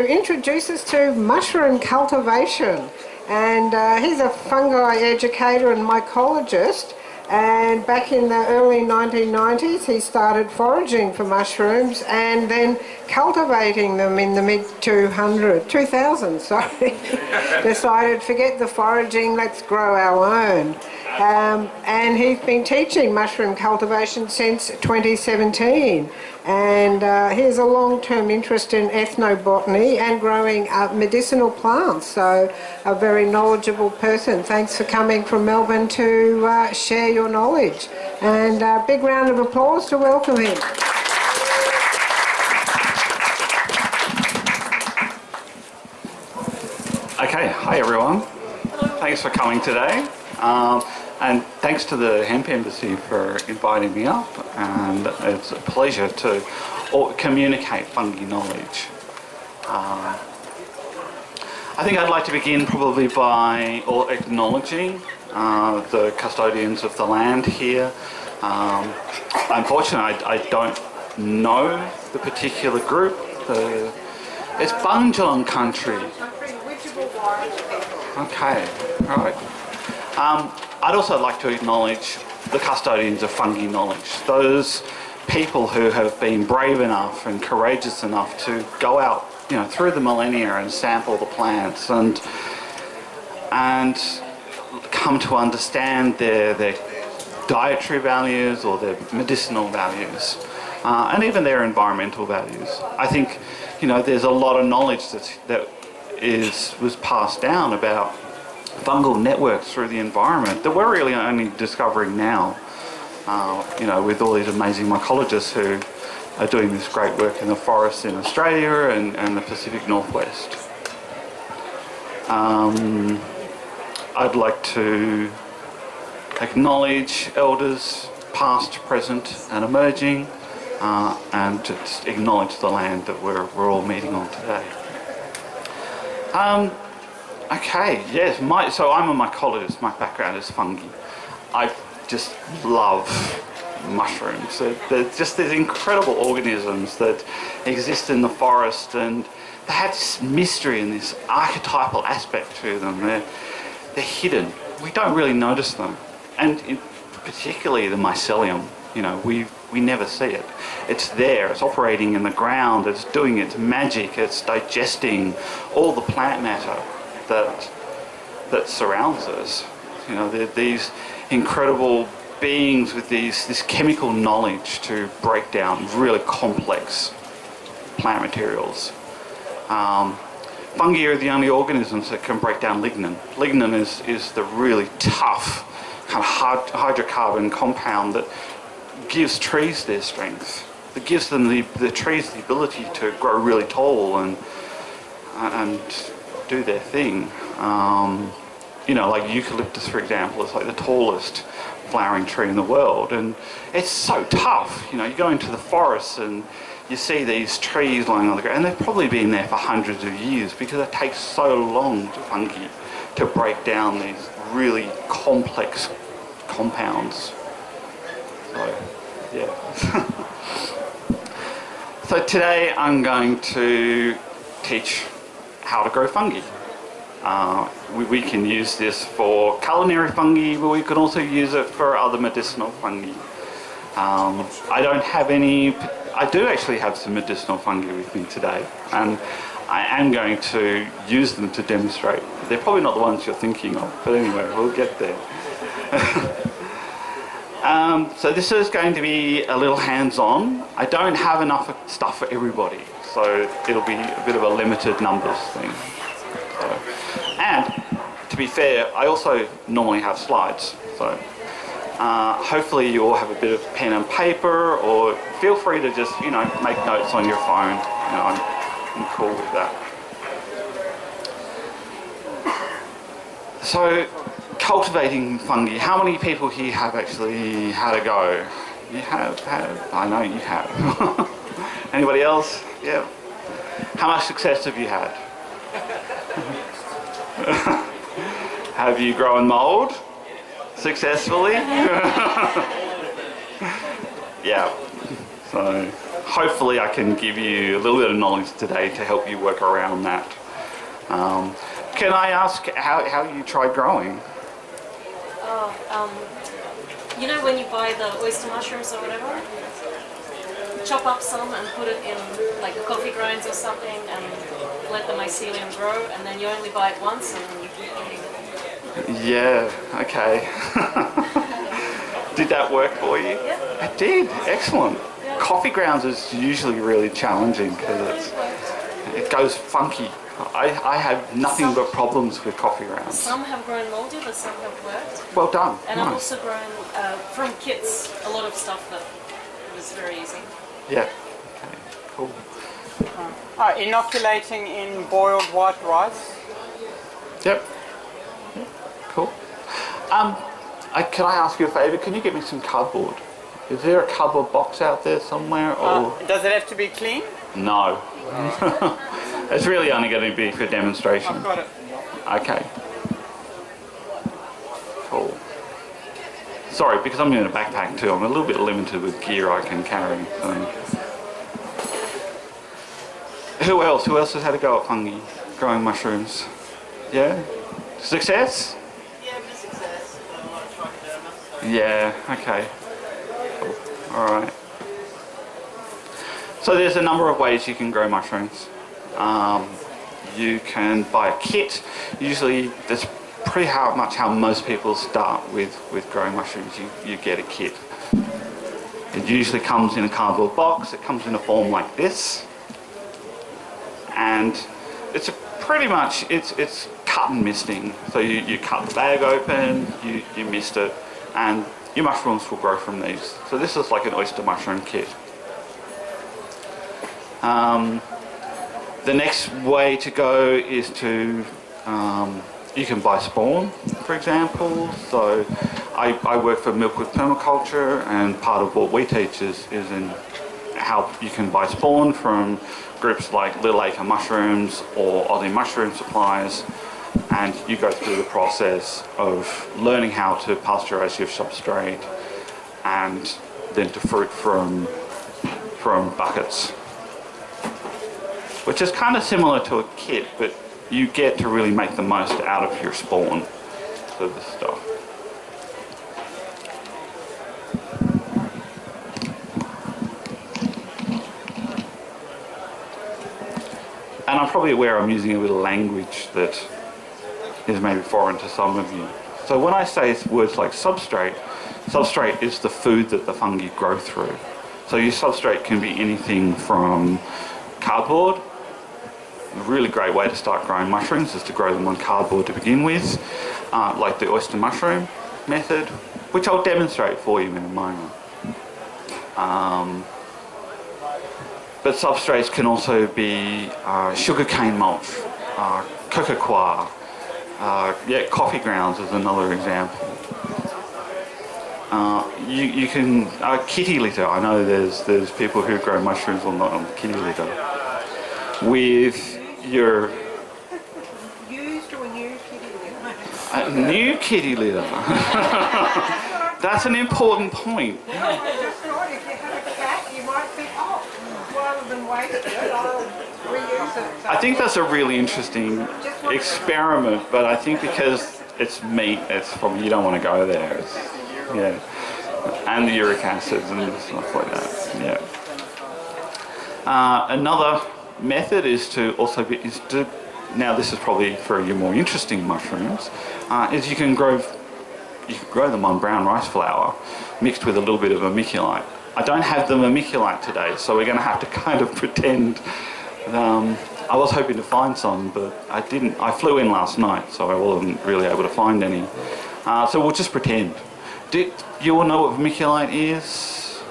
Introduce us to mushroom cultivation, and he's a fungi educator and mycologist, and back in the early 1990s he started foraging for mushrooms and then cultivating them in the mid-2000s, decided forget the foraging, let's grow our own. And he's been teaching mushroom cultivation since 2017, and he has a long-term interest in ethnobotany and growing medicinal plants, so a very knowledgeable person. Thanks for coming from Melbourne to share your knowledge, and a big round of applause to welcome him. Okay, hi everyone. Thanks for coming today. And thanks to the Hemp Embassy for inviting me up, and it's a pleasure to communicate fungi knowledge. I think I'd like to begin probably by acknowledging the custodians of the land here. Unfortunately, I don't know the particular group. It's Bundjalung country. Okay, right. I'd also like to acknowledge the custodians of fungi knowledge, those people who have been brave enough and courageous enough to go out, through the millennia and sample the plants and come to understand their dietary values or their medicinal values, and even their environmental values. I think, there's a lot of knowledge that was passed down about fungal networks through the environment that we're really only discovering now, with all these amazing mycologists who are doing this great work in the forests in Australia and the Pacific Northwest. I'd like to acknowledge elders past, present and emerging, and just acknowledge the land that we're all meeting on today. Okay, yes, so I'm a mycologist, my background is fungi. I just love mushrooms. They're just these incredible organisms that exist in the forest, and they have this mystery and this archetypal aspect to them. They're hidden. We don't really notice them. And particularly the mycelium, we never see it. It's there, it's operating in the ground, it's doing its magic, it's digesting all the plant matter that surrounds us. They're these incredible beings with this chemical knowledge to break down really complex plant materials. Fungi are the only organisms that can break down lignin. Lignin is the really tough kind of hydrocarbon compound that gives trees their strength. That gives them the trees the ability to grow really tall and do their thing. Like eucalyptus, for example, is like the tallest flowering tree in the world, and it's so tough. You go into the forest and you see these trees lying on the ground, and they've probably been there for hundreds of years because it takes so long to fungi to break down these really complex compounds. So, yeah. So today I'm going to teach how to grow fungi. We can use this for culinary fungi, but we can also use it for other medicinal fungi. I do actually have some medicinal fungi with me today, and I am going to use them to demonstrate. They're probably not the ones you're thinking of, but anyway, we'll get there. So this is going to be a little hands-on. I don't have enough stuff for everybody, so it'll be a bit of a limited numbers thing. And to be fair, I also normally have slides, so hopefully you all have a bit of pen and paper, or feel free to just, make notes on your phone. I'm cool with that. So, cultivating fungi. How many people here have actually had a go? You have. I know you have. Anybody else? Yeah. How much success have you had? Have you grown mold successfully? Yeah. So hopefully I can give you a little bit of knowledge today to help you work around that. Can I ask how you tried growing? You know when you buy the oyster mushrooms or whatever, chop up some and put it in like coffee grounds or something and let the mycelium grow, and then you only buy it once and you keep eating it. Yeah, okay. Did that work for you? Yeah. It did, excellent. Yeah. Coffee grounds is usually really challenging because it goes funky. I have nothing but problems with coffee grounds. Some have grown moldy, but some have worked. Well done. And Nice. I've also grown from kits a lot of stuff that was very easy. Yeah. Okay. Cool. Inoculating in boiled white rice. Yep. Cool. Can I ask you a favour? Can you get me some cardboard? Is there a cardboard box out there somewhere? Or Does it have to be clean? no. It's really only going to be for demonstration. I've got it. Okay. Cool. Sorry, because I'm in a backpack too, I'm a little bit limited with gear I can carry. So. Who else? Who else has had a go at fungi growing mushrooms? Yeah? Success? Yeah, a success. A lot of trichoderma. Yeah, okay. Cool. Alright. So there's a number of ways you can grow mushrooms. You can buy a kit. Usually that's pretty much how most people start with growing mushrooms. You get a kit. It usually comes in a cardboard box. It comes in a form like this. And it's pretty much, it's cut and misting. So you cut the bag open, you mist it, and your mushrooms will grow from these. So this is like an oyster mushroom kit. The next way to go is to, you can buy spawn, for example. So I work for Milkwood Permaculture, and part of what we teach is in how you can buy spawn from groups like Little Acre Mushrooms or Aussie Mushroom Supplies, and you go through the process of learning how to pasteurize your substrate and then to fruit from buckets, which is kind of similar to a kit, but you get to really make the most out of your spawn for this stuff. And I'm probably aware I'm using a bit of language that is maybe foreign to some of you. So when I say words like substrate, substrate is the food that the fungi grow through. So your substrate can be anything from cardboard. A really great way to start growing mushrooms is to grow them on cardboard to begin with, like the oyster mushroom method, which I'll demonstrate for you in a moment. But substrates can also be sugarcane mulch, cocoa coir, coffee grounds is another example. You can kitty litter. I know there's people who grow mushrooms on kitty litter. With your Used or new kitty litter? new kitty litter. That's an important point. I just thought if you have a cat, you might think, oh, rather than waste it, I'll reuse it. So I think that's a really interesting experiment, but I think because it's meat, it's probably, you don't want to go there. Yeah, and the uric acids and stuff like that. Yeah. Another method is to now this is probably for your more interesting mushrooms, is you can grow them on brown rice flour mixed with a little bit of vermiculite. I don't have the vermiculite today, so we're going to have to kind of pretend. I was hoping to find some, but I didn't. I flew in last night, so I wasn't really able to find any. So we'll just pretend. Do you all know what vermiculite is?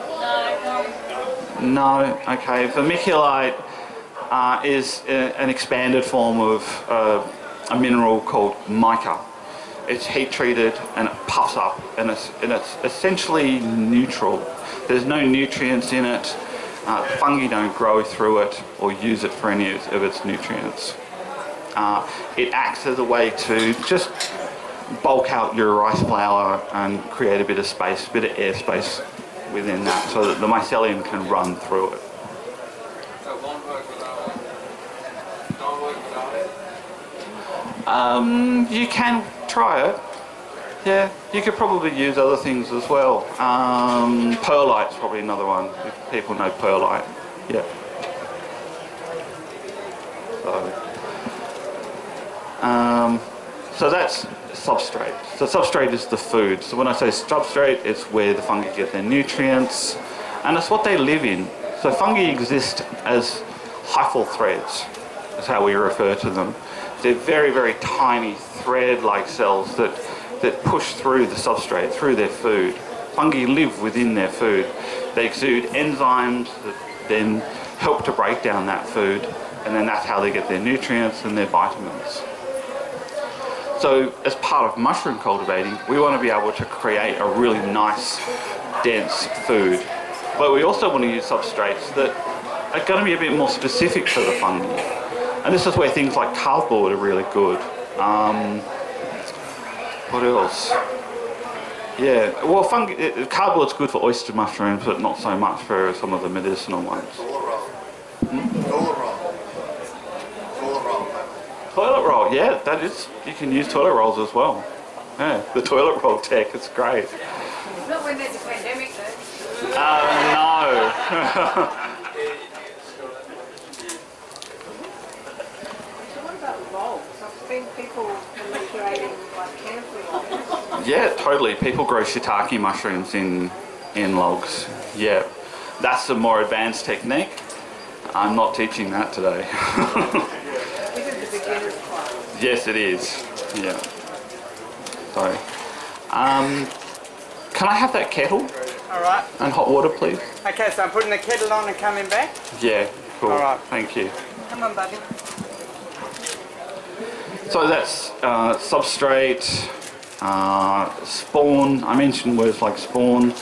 No. Okay. Vermiculite is an expanded form of a mineral called mica. It's heat treated and it puffs up, and it's essentially neutral. There's no nutrients in it. Fungi don't grow through it or use it for any of its nutrients. It acts as a way to just bulk out your rice flour and create a bit of space, a bit of airspace within that, so that the mycelium can run through it. You can try it. Yeah, you could probably use other things as well. Perlite's probably another one, if people know perlite. Yeah. So that's substrate. So substrate is the food. So when I say substrate, it's where the fungi get their nutrients, and it's what they live in. So fungi exist as hyphal threads, is how we refer to them. They're very, very tiny thread-like cells that push through the substrate, through their food. Fungi live within their food. They exude enzymes that then help to break down that food, and then that's how they get their nutrients and their vitamins. So as part of mushroom cultivating, we want to be able to create a really nice, dense food. But we also want to use substrates that are going to be a bit more specific for the fungi. And this is where things like cardboard are really good. What else? Yeah, well, cardboard's good for oyster mushrooms, but not so much for some of the medicinal ones. Toilet roll, yeah, that is. You can use toilet rolls as well. Yeah, the toilet roll tech, it's great. Not when there's a pandemic, though. No. What about logs? I've seen people creating like camphor logs. Yeah, totally. People grow shiitake mushrooms in logs. Yeah, that's a more advanced technique. I'm not teaching that today. This is the beginner's class. Yes, it is. Yeah. So, can I have that kettle Alright. and hot water, please? Okay, so I'm putting the kettle on and coming back. Yeah, cool. All right. Thank you. Come on, buddy. So that's substrate, spawn. I mentioned words like spawn.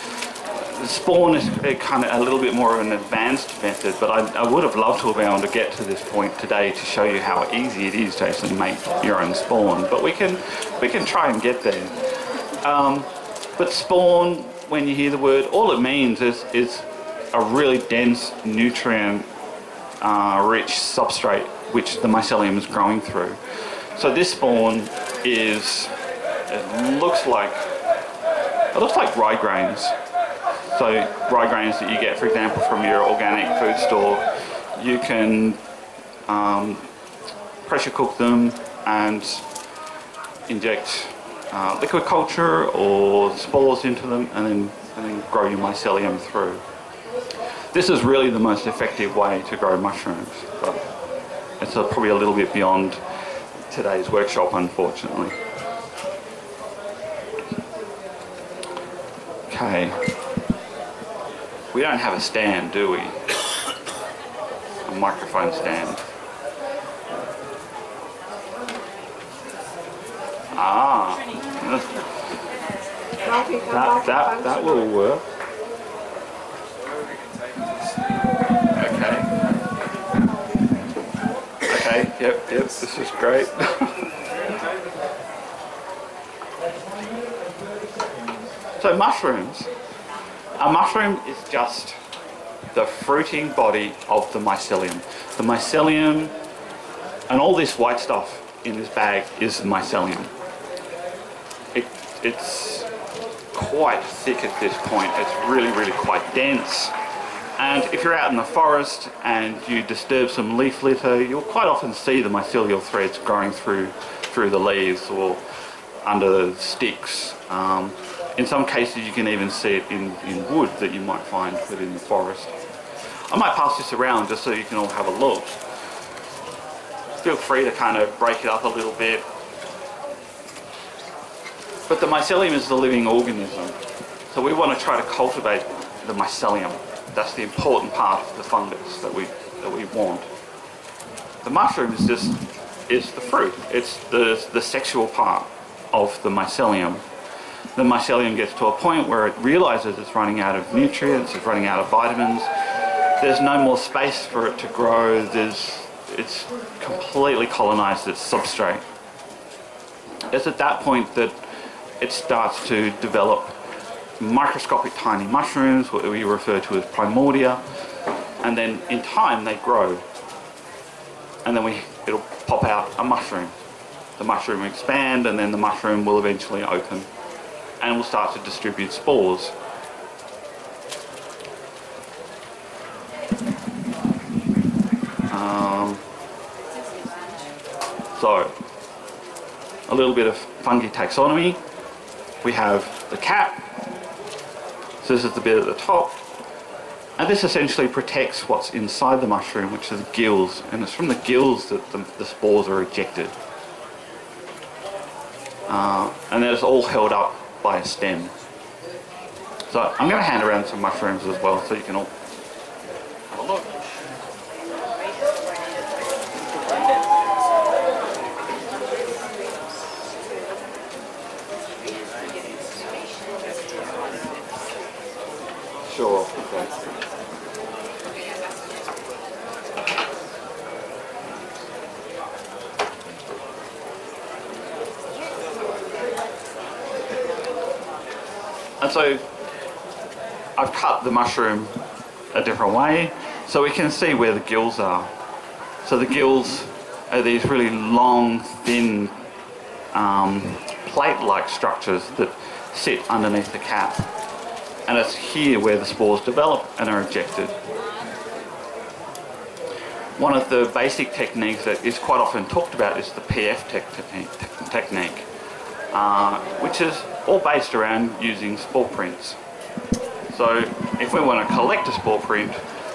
Spawn is kind of a little bit more of an advanced method, but I would have loved to have been able to get to this point today to show you how easy it is to actually make your own spawn. But we can try and get there. But spawn, when you hear the word, all it means is a really dense, nutrient rich substrate which the mycelium is growing through. So this spawn it looks like rye grains. So rye grains that you get, for example, from your organic food store, you can pressure cook them and inject liquid culture or spores into them, and then grow your mycelium through. This is really the most effective way to grow mushrooms, but it's probably a little bit beyond today's workshop, unfortunately. Okay. We don't have a stand, do we? A microphone stand. Ah. That will work. Okay, yep, this is great. So mushrooms. A mushroom is just the fruiting body of the mycelium. The mycelium and all this white stuff in this bag is the mycelium. It's quite thick at this point. It's really, really quite dense. And if you're out in the forest and you disturb some leaf litter, you'll quite often see the mycelial threads growing through the leaves or under the sticks. In some cases you can even see it in wood that you might find within the forest. I might pass this around just so you can all have a look. Feel free to kind of break it up a little bit. But the mycelium is the living organism. So we want to try to cultivate the mycelium. That's the important part of the fungus that we want. The mushroom is the fruit. It's the sexual part of the mycelium. The mycelium gets to a point where it realizes it's running out of nutrients, it's running out of vitamins. There's no more space for it to grow. It's completely colonized its substrate. It's at that point that it starts to develop microscopic tiny mushrooms, what we refer to as primordia, and then in time they grow, and then it'll pop out a mushroom. the mushroom will expand, and then the mushroom will eventually open and will start to distribute spores. So, a little bit of fungi taxonomy. We have the cap. So this is the bit at the top. And this essentially protects what's inside the mushroom, which is the gills. And it's from the gills that the spores are ejected. And then it's all held up by a stem. So I'm going to hand around some mushrooms as well, so you can all have a look. Sure. Okay. And so I've cut the mushroom a different way so we can see where the gills are. So the gills are these really long, thin, plate-like structures that sit underneath the cap. And it's here where the spores develop and are ejected. One of the basic techniques that is quite often talked about is the PF technique, which is all based around using spore prints. So if we want to collect a spore print,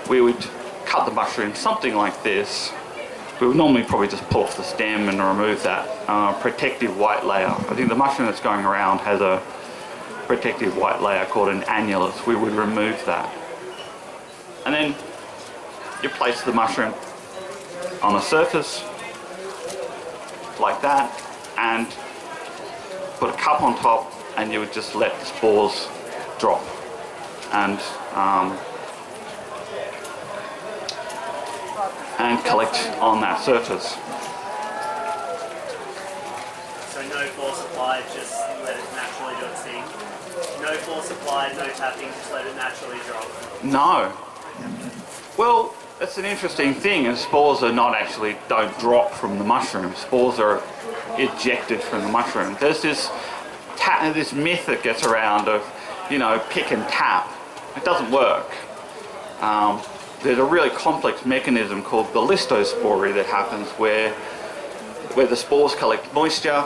we would cut the mushroom something like this. We would normally probably just pull off the stem and remove that protective white layer. I think the mushroom that's going around has a protective white layer called an annulus. We would remove that. And then you place the mushroom on a surface like that and put a cup on top, and you would just let the spores drop and collect on that surface. So no force applied, just let it naturally do its thing. No force applied, no tapping, just let it naturally drop. No. Well, it's an interesting thing, and spores are not actually, don't drop from the mushroom. Spores are ejected from the mushroom. There's this myth that gets around of, you know, pick and tap. It doesn't work. There's a really complex mechanism called ballistospory that happens where the spores collect moisture.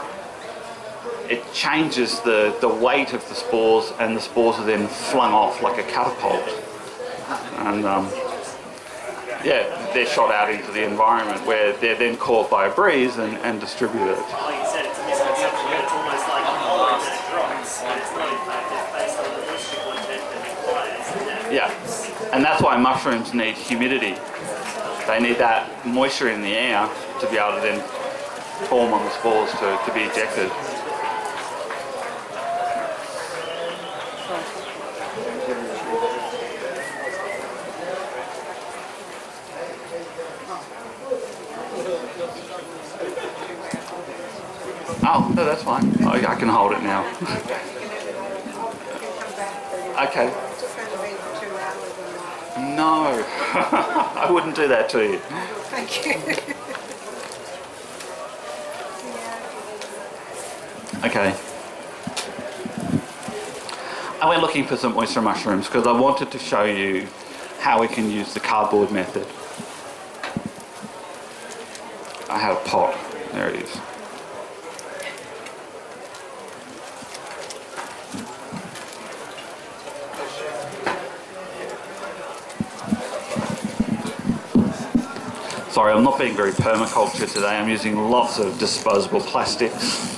It changes the weight of the spores, and the spores are then flung off like a catapult. And yeah, they're shot out into the environment where they're then caught by a breeze and distributed. Like you said, it's a misconception, but it's almost like a hormone that drops, and it's not in fact, it's based on the moisture content that requires. Yeah, and that's why mushrooms need humidity. They need that moisture in the air to be able to then form on the spores to be ejected. Oh, no, that's fine. Oh, I can hold it now. Okay. No, I wouldn't do that to you. Thank you. Okay. I went looking for some oyster mushrooms because I wanted to show you how we can use the cardboard method. I have a pot. There it is. Sorry, I'm not being very permaculture today. I'm using lots of disposable plastics.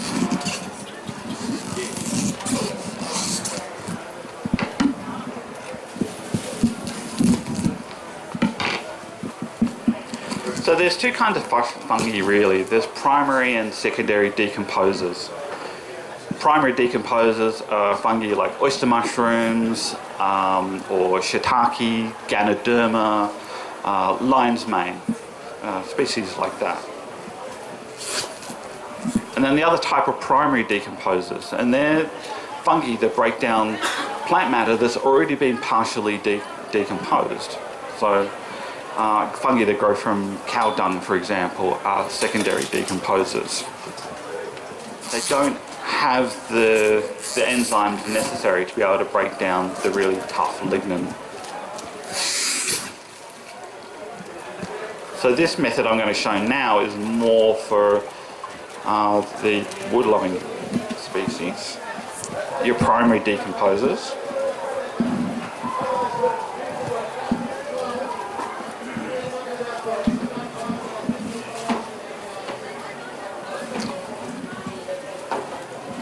So there's two kinds of fungi really. There's primary and secondary decomposers. Primary decomposers are fungi like oyster mushrooms or shiitake, ganoderma, lion's mane. Species like that. And then the other type are primary decomposers, and they're fungi that break down plant matter that's already been partially decomposed. So fungi that grow from cow dung, for example, are secondary decomposers. they don't have the enzymes necessary to be able to break down the really tough lignin. So this method I'm going to show now is more for the wood-loving species, your primary decomposers.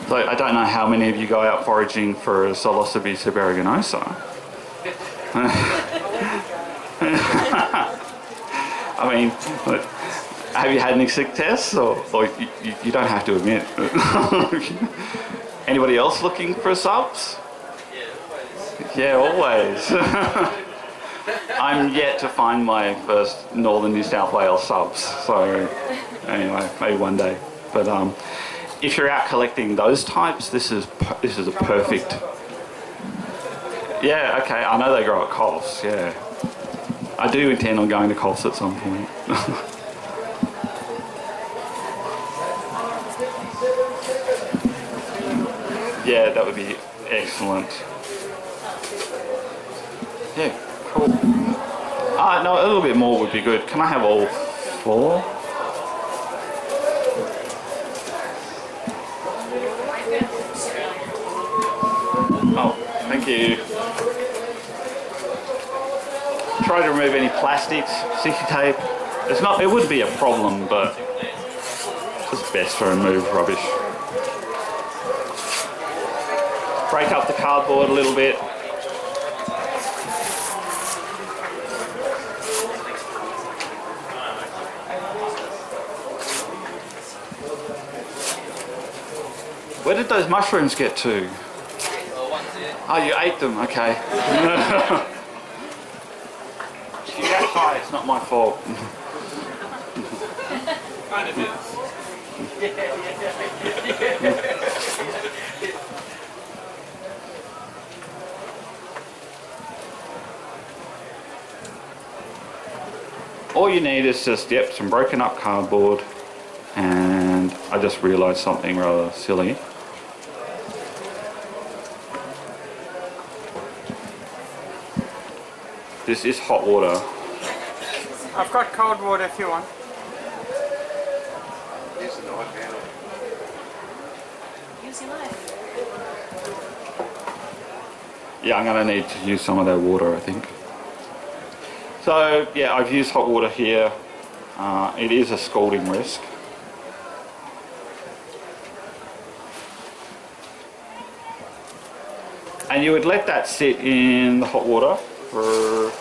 So I don't know how many of you go out foraging for Psilocybe aeruginosa. I mean, have you had any sick tests? Or you don't have to admit. Anybody else looking for subs? Yeah, always. I'm yet to find my first Northern New South Wales subs. So anyway, maybe one day. But if you're out collecting those types, this is a perfect. Yeah, okay. I know they grow at Coffs. Yeah, I do intend on going to Coffs at some point. Yeah, that would be excellent. Yeah, cool. No, a little bit more would be good. Can I have all 4? Oh, thank you. Try to remove any plastics, sticky tape. It would be a problem, but it's best to remove rubbish. Break up the cardboard a little bit. Where did those mushrooms get to? Oh, you ate them, okay. You got high, it's not my fault. Kind of is. All you need is just, some broken up cardboard, and I just realised something rather silly. This is hot water. I've got cold water if you want. Use your knife. Yeah, I'm going to need to use some of that water, I think. So, yeah, I've used hot water here. It is a scalding risk. And you would let that sit in the hot water for...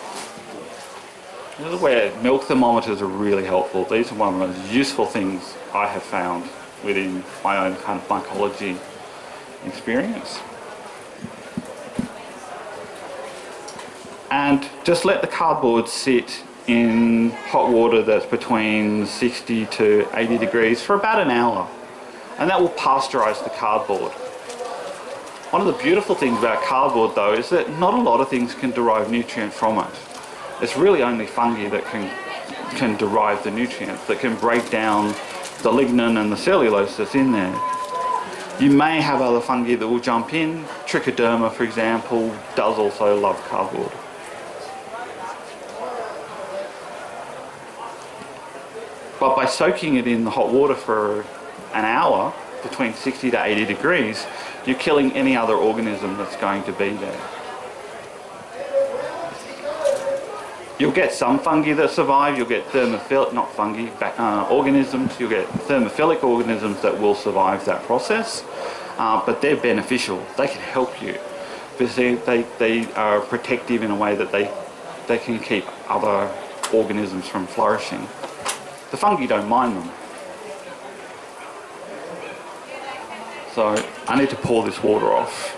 This is where milk thermometers are really helpful. These are one of the most useful things I have found within my own kind of mycology experience. And just let the cardboard sit in hot water that's between 60 to 80 degrees for about an hour. And that will pasteurize the cardboard. One of the beautiful things about cardboard though is that not a lot of things can derive nutrient from it. It's really only fungi that can derive the nutrients, that can break down the lignin and the cellulose that's in there. You may have other fungi that will jump in. Trichoderma, for example, does also love cardboard. But by soaking it in the hot water for an hour, between 60 to 80 degrees, you're killing any other organism that's going to be there. You'll get some fungi that survive, you'll get thermophilic, not fungi, organisms, you'll get thermophilic organisms that will survive that process, but they're beneficial, they can help you, because they are protective in a way that they can keep other organisms from flourishing. The fungi don't mind them. So I need to pour this water off.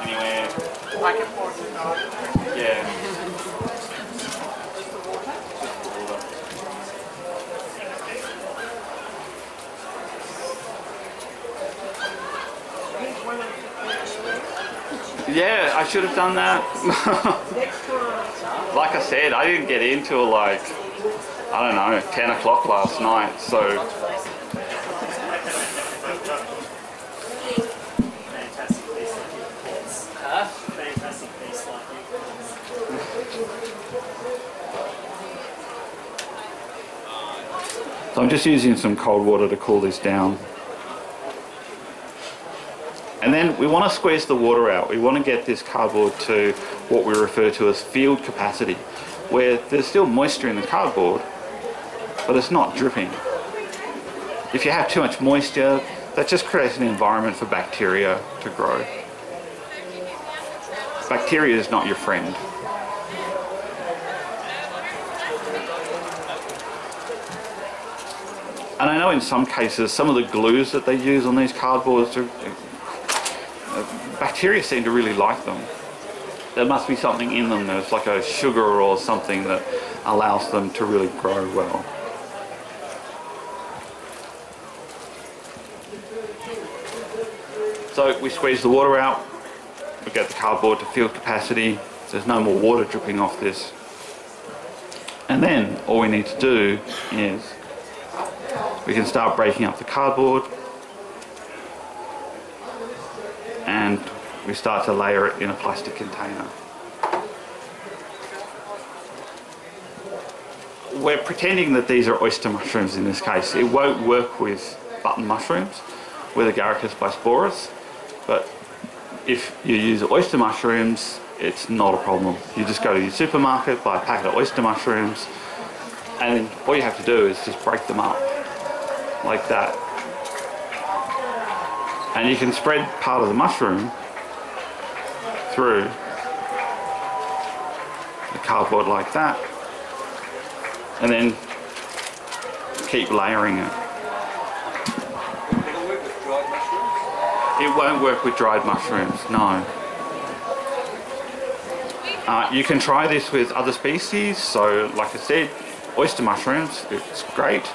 Anyway. I can pour it off. Yeah. Yeah, I should have done that. Like I said, I didn't get into like I don't know, 10 o'clock last night, so Fantastic piece like you, Paul's. Fantastic piece like you, Paul's. So I'm just using some cold water to cool this down. And then we want to squeeze the water out. We want to get this cardboard to what we refer to as field capacity, where there's still moisture in the cardboard, but it's not dripping. If you have too much moisture, that just creates an environment for bacteria to grow. Bacteria is not your friend. And I know in some cases, some of the glues that they use on these cardboards, bacteria seem to really like them. There must be something in them, there's like a sugar or something that allows them to really grow well. So we squeeze the water out, we get the cardboard to field capacity, there's no more water dripping off this. And then all we need to do is we can start breaking up the cardboard and we start to layer it in a plastic container. We're pretending that these are oyster mushrooms in this case. It won't work with button mushrooms, with Agaricus bisporus, but if you use oyster mushrooms, it's not a problem. You just go to your supermarket, buy a packet of oyster mushrooms, and all you have to do is just break them up like that. And you can spread part of the mushroom through the cardboard like that, and then keep layering it. It won't work with dried mushrooms, no. You can try this with other species, so like I said, oyster mushrooms, it's great.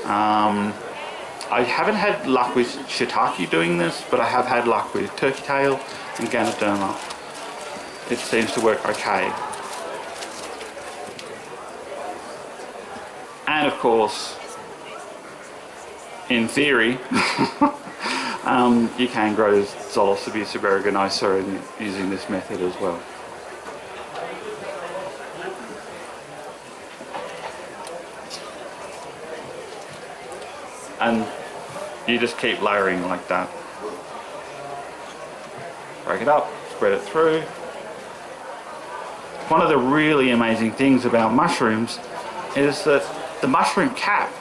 I haven't had luck with shiitake doing this, but I have had luck with turkey tail and Ganoderma. It seems to work okay. And of course, in theory, you can grow Psilocybe aeruginosa using this method as well. And you just keep layering like that. Break it up, spread it through. One of the really amazing things about mushrooms is that the mushroom cap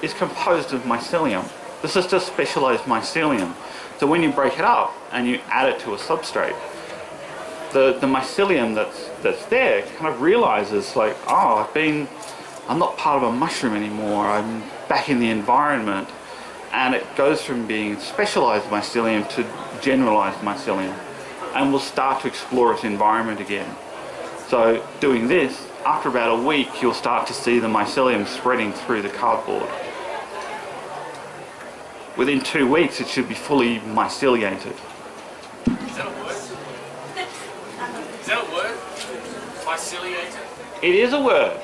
is composed of mycelium. This is just specialized mycelium. So when you break it up and you add it to a substrate, the mycelium that's there kind of realizes like, oh, I'm not part of a mushroom anymore, I'm back in the environment. And it goes from being specialized mycelium to generalized mycelium, and will start to explore its environment again. So doing this, after about a week, you'll start to see the mycelium spreading through the cardboard. Within 2 weeks, it should be fully myceliated. Is that a word? Is that a word? Myceliated? It is a word.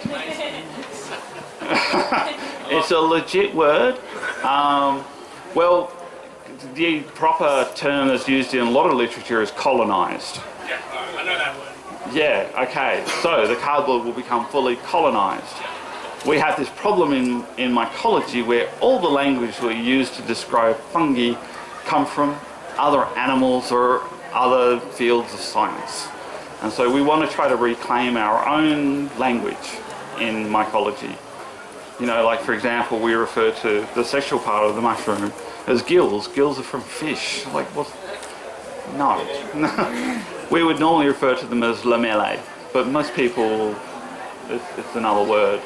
It's a legit word. Well, the proper term that's used in a lot of literature is colonized. Yeah, I know that word. Yeah, okay. So the cardboard will become fully colonized. We have this problem in mycology where all the language we use to describe fungi come from other animals or other fields of science. And so we want to try to reclaim our own language in mycology. You know, like for example, we refer to the sexual part of the mushroom as gills. Gills are from fish. Like what? No. We would normally refer to them as lamellae, but most people, it's another word.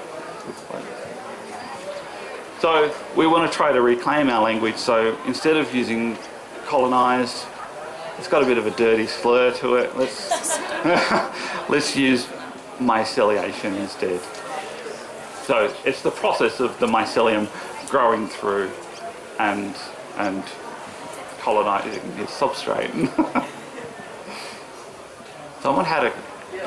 So we want to try to reclaim our language, so instead of using colonized, it's got a bit of a dirty slur to it, let's use myceliation instead. So it's the process of the mycelium growing through and colonizing its substrate. Someone had a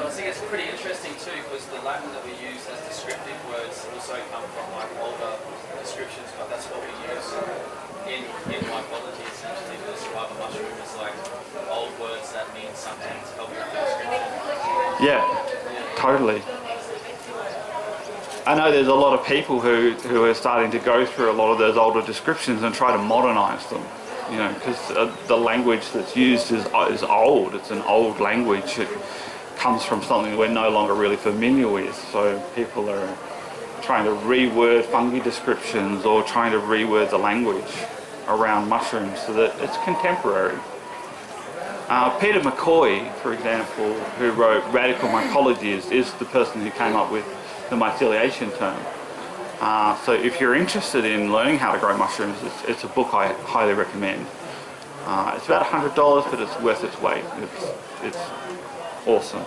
I think it's pretty interesting too, because the Latin that we use as descriptive words also come from like older descriptions, but that's what we use in mycology essentially to describe a mushroom as like old words that mean something to help with the description. Yeah, totally. I know there's a lot of people who are starting to go through a lot of those older descriptions and try to modernize them, you know, because the language that's used is old. It's an old language. It comes from something we're no longer really familiar with. So people are trying to reword fungi descriptions or trying to reword the language around mushrooms so that it's contemporary. Peter McCoy, for example, who wrote Radical Mycology, is the person who came up with the myceliation term. So if you're interested in learning how to grow mushrooms, it's a book I highly recommend. It's about $100, but it's worth its weight. It's awesome.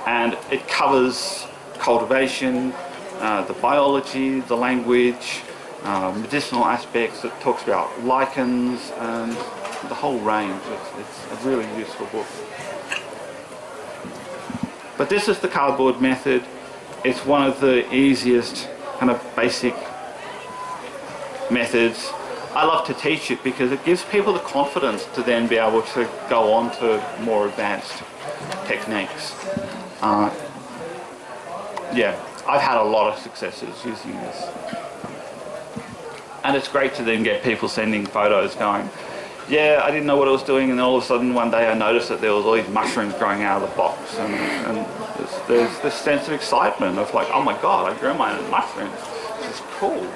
And it covers cultivation, the biology, the language, medicinal aspects. It talks about lichens and the whole range. It's a really useful book. But this is the cardboard method. It's one of the easiest kind of basic methods. I love to teach it because it gives people the confidence to then be able to go on to more advanced techniques. Yeah, I've had a lot of successes using this. And it's great to then get people sending photos going, yeah, I didn't know what I was doing, and then all of a sudden one day I noticed that there was all these mushrooms growing out of the box, and there's this sense of excitement of like, oh my god, I grew my own mushrooms. This is cool.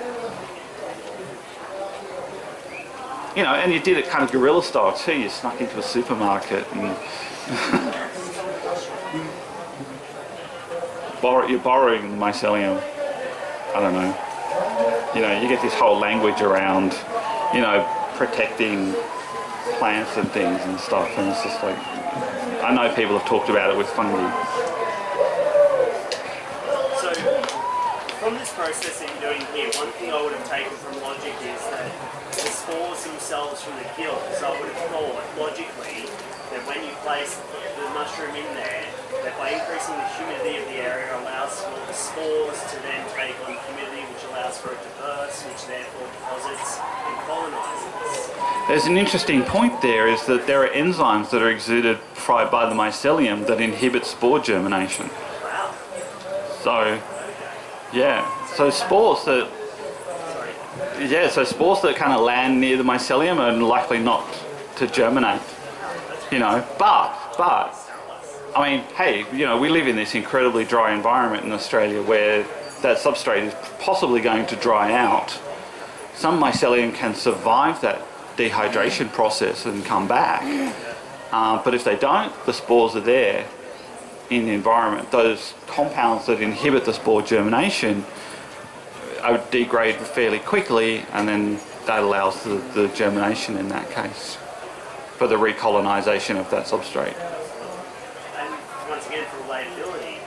You know, and you did it kind of guerrilla style too. You snuck into a supermarket and you're borrowing the mycelium. I don't know. You know, you get this whole language around, you know, protecting plants and things and stuff, and it's just like, I know people have talked about it with fungi. So, from this process that you're doing here, one thing I would have taken from logic is that the spores themselves from the gill, so I would have thought, logically, that when you place the mushroom in there, that by increasing the humidity of the area allows for the spores to then take on humidity, which allows for it to burst, which therefore deposits and colonizes. There's an interesting point there, is that there are enzymes that are exuded by the mycelium that inhibit spore germination. Wow. So, yeah, so spores that, spores that kind of land near the mycelium are likely not to germinate, you know, but, I mean, hey, you know, we live in this incredibly dry environment in Australia where that substrate is possibly going to dry out. Some mycelium can survive that dehydration process and come back, but if they don't, the spores are there in the environment. Those compounds that inhibit the spore germination degrade fairly quickly, and then that allows the germination in that case for the recolonization of that substrate. And once again, for relatability,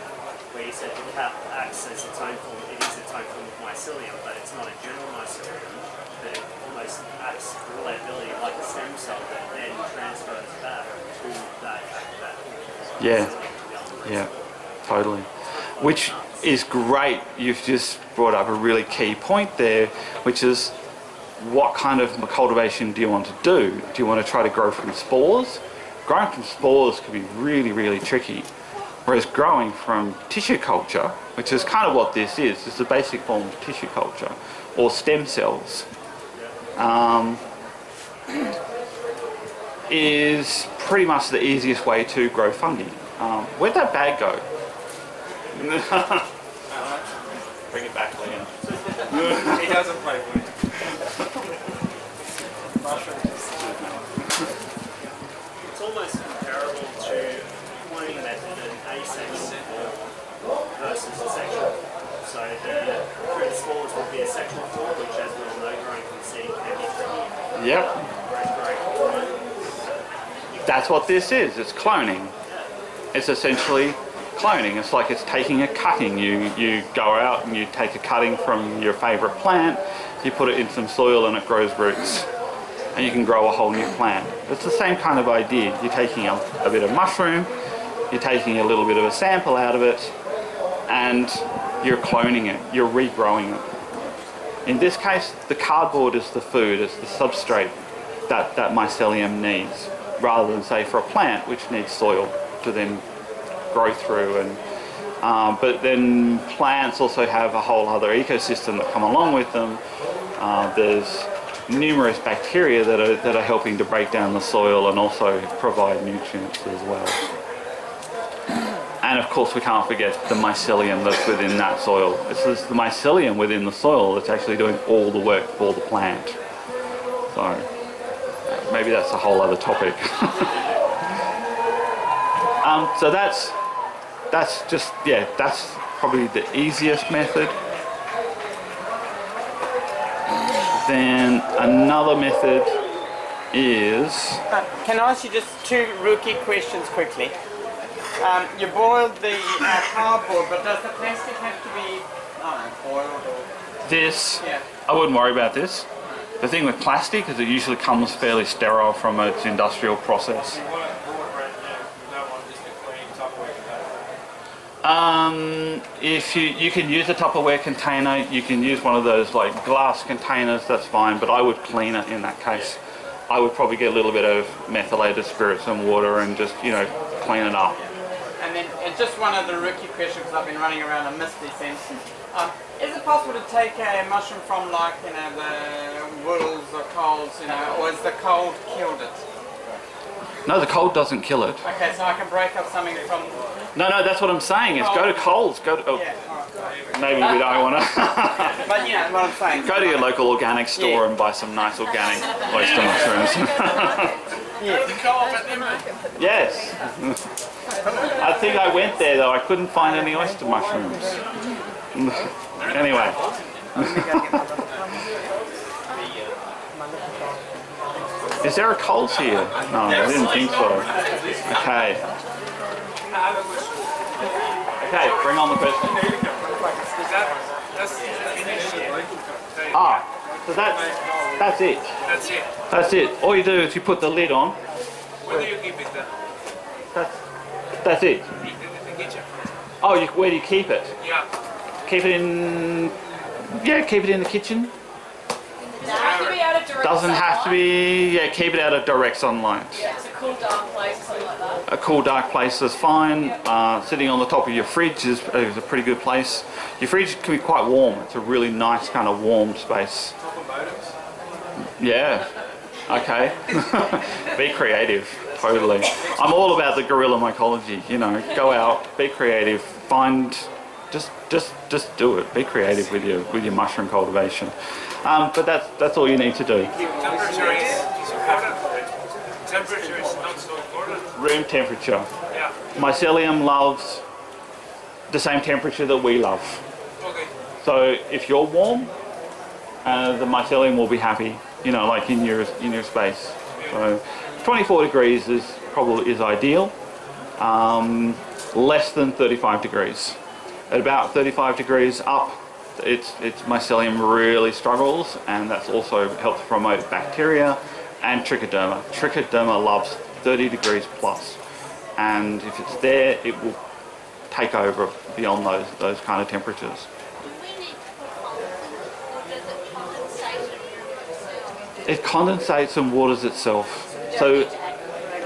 where you said the cap acts as its own form, it is its own form of mycelium, but it's not a general mycelium, but it almost acts for relatability like a stem cell that then transfers back to that. Yeah, totally. Which is great. You've just brought up a really key point there, which is what kind of cultivation do you want to do? Do you want to try to grow from spores? Growing from spores can be really, really tricky. Whereas growing from tissue culture, which is kind of what this is, it's the basic form of tissue culture, or stem cells, is pretty much the easiest way to grow fungi. Where'd that bag go? Bring it back, Liam. He doesn't play with it. It's almost comparable to cloning method and asexual versus a sexual. So the fruit spores would be a sexual form, which, as we all know, growing from seed can be tricky. Yep. Growing That's what this is. It's cloning. It's essentially cloning. It's like it's taking a cutting. You go out and you take a cutting from your favourite plant, you put it in some soil and it grows roots. And you can grow a whole new plant. It's the same kind of idea. You're taking a bit of mushroom, you're taking a little bit of a sample out of it, and you're cloning it, you're regrowing it. In this case, the cardboard is the food, it's the substrate that mycelium needs, rather than say for a plant which needs soil to then grow through. And but then plants also have a whole other ecosystem that come along with them. There's numerous bacteria that are helping to break down the soil and also provide nutrients as well. And of course we can't forget the mycelium that's within that soil. It's the mycelium within the soil that's actually doing all the work for the plant. So maybe that's a whole other topic. So that's just, yeah, that's probably the easiest method. Then another method is... Can I ask you just 2 rookie questions quickly? You boiled the cardboard, but does the plastic have to be, I don't know, boiled or... This, Yeah. I wouldn't worry about this. The thing with plastic is it usually comes fairly sterile from its industrial process. If you can use a Tupperware container, you can use one of those like glass containers, that's fine, but I would clean it in that case. I would probably get a little bit of methylated spirits and water and just, you know, clean it up. And then just one other rookie question, because I've been running around a misty sense. Is it possible to take a mushroom from, like, you know, the woodles or coals, you know, or is the cold killed it? No, the cold doesn't kill it. Okay, so I can break up something from... No, that's what I'm saying, is go to Coles, go to... Oh, Yeah, alright. maybe we don't want to... But you know what I'm saying. Go to your local organic store Yeah. and buy some nice organic oyster mushrooms. Yes. I think I went there though, I couldn't find any oyster mushrooms. Anyway. Is there a Coles here? No, I didn't think so. Okay. Okay, bring on the question. Ah, so that's it. That's it. That's it. All you do is you put the lid on. Where do you keep it then? That's it. In the kitchen? Oh, where do you keep it? Yeah. Keep it in... Yeah, keep it in the kitchen. Does it have to be out of direct Doesn't have to sunlight? be... Yeah, keep it out of direct sunlight. Yeah, it's a cool dark place or something like that. A cool dark place is fine. Sitting on the top of your fridge is a pretty good place. Your fridge can be quite warm. It's a really nice kind of warm space. Yeah. Okay. Be creative. Totally. I'm all about the guerrilla mycology. You know, go out, be creative, find, just do it. Be creative with your mushroom cultivation. But that's all you need to do. Temperature is important. Temperature is not so important. Room temperature. Yeah. Mycelium loves the same temperature that we love. Okay. So if you're warm, the mycelium will be happy. You know, like in your space. So 24 degrees is ideal. Less than 35 degrees. At about 35 degrees up, its mycelium really struggles, and that's also helps promote bacteria and trichoderma. Trichoderma loves 30 degrees plus, and if it's there, it will take over beyond those kind of temperatures. It condensates and waters itself. So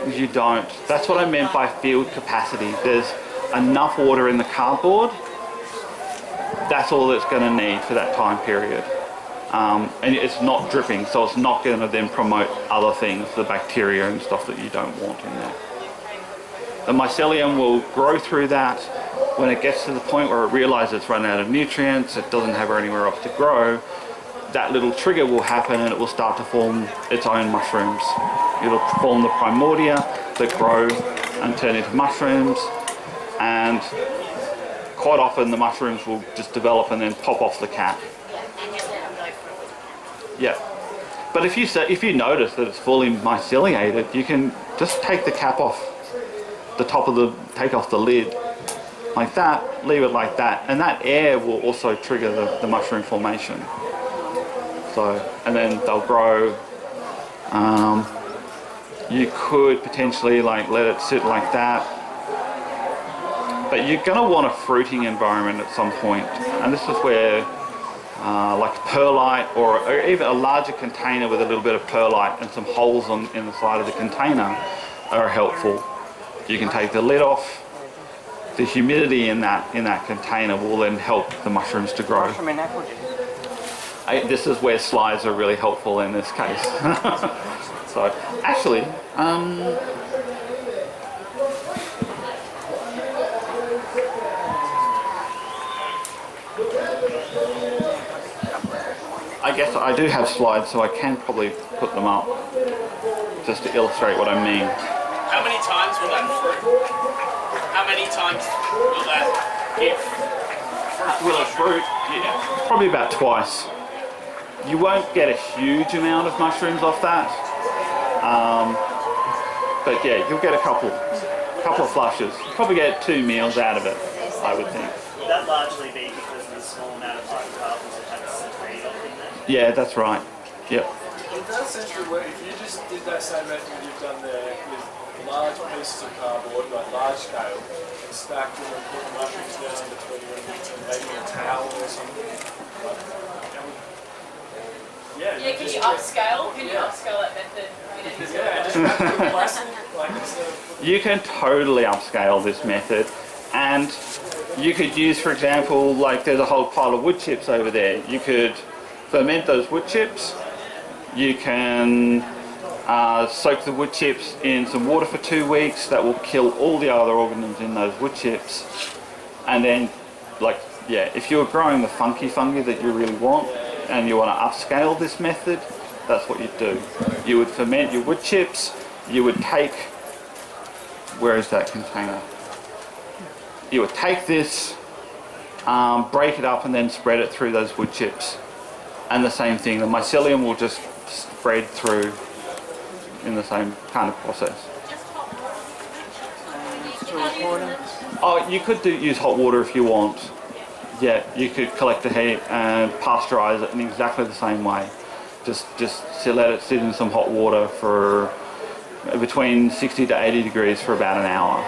you don't. That's what I meant by field capacity. There's enough water in the cardboard. That's all it's going to need for that time period. And it's not dripping, so it's not going to then promote other things, the bacteria and stuff that you don't want in there. The mycelium will grow through that. When it gets to the point where it realizes it's run out of nutrients, it doesn't have anywhere else to grow, that little trigger will happen and it will start to form its own mushrooms. It'll form the primordia that grow and turn into mushrooms, and quite often the mushrooms will just develop and then pop off the cap. Yeah. But if you notice that it's fully myceliated, you can just take the cap off the top of take off the lid like that, leave it like that, and that air will also trigger the mushroom formation. So, and then they'll grow. You could potentially like let it sit like that but you're going to want a fruiting environment at some point, and this is where like perlite or even a larger container with a little bit of perlite and some holes in the side of the container are helpful. You can take the lid off. The humidity in that container will then help the mushrooms to grow. This is where slides are really helpful in this case. So actually, I guess I do have slides, so I can probably put them up just to illustrate what I mean. How many times will that fruit? How many times will that give? Will it fruit? Yeah, probably about twice. You won't get a huge amount of mushrooms off that, but yeah, you'll get a couple of flushes. You'll probably get 2 meals out of it, I would think. Will that largely be because of the small amount of hydrocarbons that have to feed off in there? Yeah, that's right. Yep. It does essentially work. If you just did that same method you've done there with large pieces of cardboard, like large scale, and stacked them and put the mushrooms down between them and maybe a towel or something. Yeah, can you upscale? Can you upscale that method? Yeah, just wrap it in plastic, like instead of You can totally upscale this method, and you could use, for example, like there's a whole pile of wood chips over there. You could ferment those wood chips. You can soak the wood chips in some water for 2 weeks. That will kill all the other organisms in those wood chips. And then, like, yeah, if you're growing the funky fungi that you really want and you want to upscale this method, that's what you'd do. You would ferment your wood chips. You would take, where is that container? You would take this, break it up and then spread it through those wood chips. And the same thing, the mycelium will just spread through in the same kind of process. Oh, you could use hot water if you want. Yeah, you could collect the heat and pasteurize it in exactly the same way. Just let it sit in some hot water for between 60 to 80 degrees for about an hour.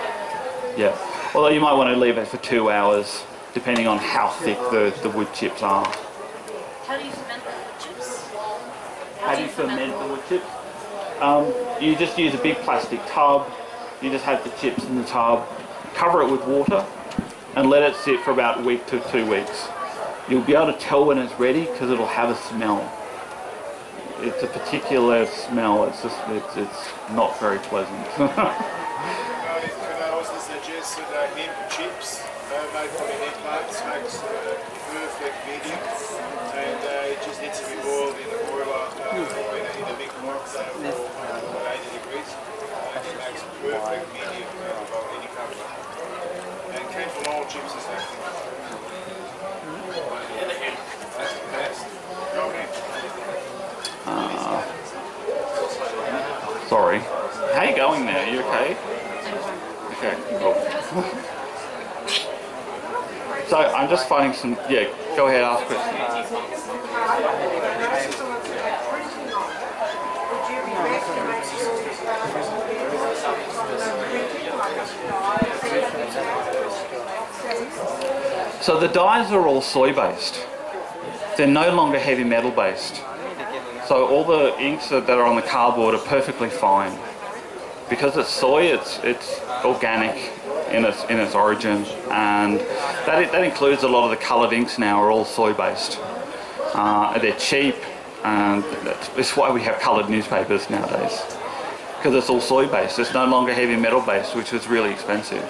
Yeah, although you might want to leave it for 2 hours, depending on how thick the wood chips are. How do you ferment the wood chips? How do you ferment the wood chips? You just use a big plastic tub. You just have the chips in the tub, cover it with water, and let it sit for about a week to 2 weeks. You'll be able to tell when it's ready because it'll have a smell. It's a particular smell. It's not very pleasant. Could I also suggest that hemp chips made from hemp plants makes a perfect medium, and it just needs to be boiled in a boiler in a big cocktail for 80 degrees, and it makes a perfect medium of any cover. And came from all chips is that. Yeah, the hemp. That's the best. Sorry. How are you going there? Are you okay? Okay, cool. So I'm just finding some, yeah, go ahead, ask questions. So the dyes are all soy based. They're no longer heavy metal based. So all the inks that are on the cardboard are perfectly fine. Because it's soy, it's organic in its origin, and that includes a lot of the coloured inks now are all soy based. They're cheap, and that's why we have coloured newspapers nowadays. Because it's all soy based. It's no longer heavy metal based, which is really expensive.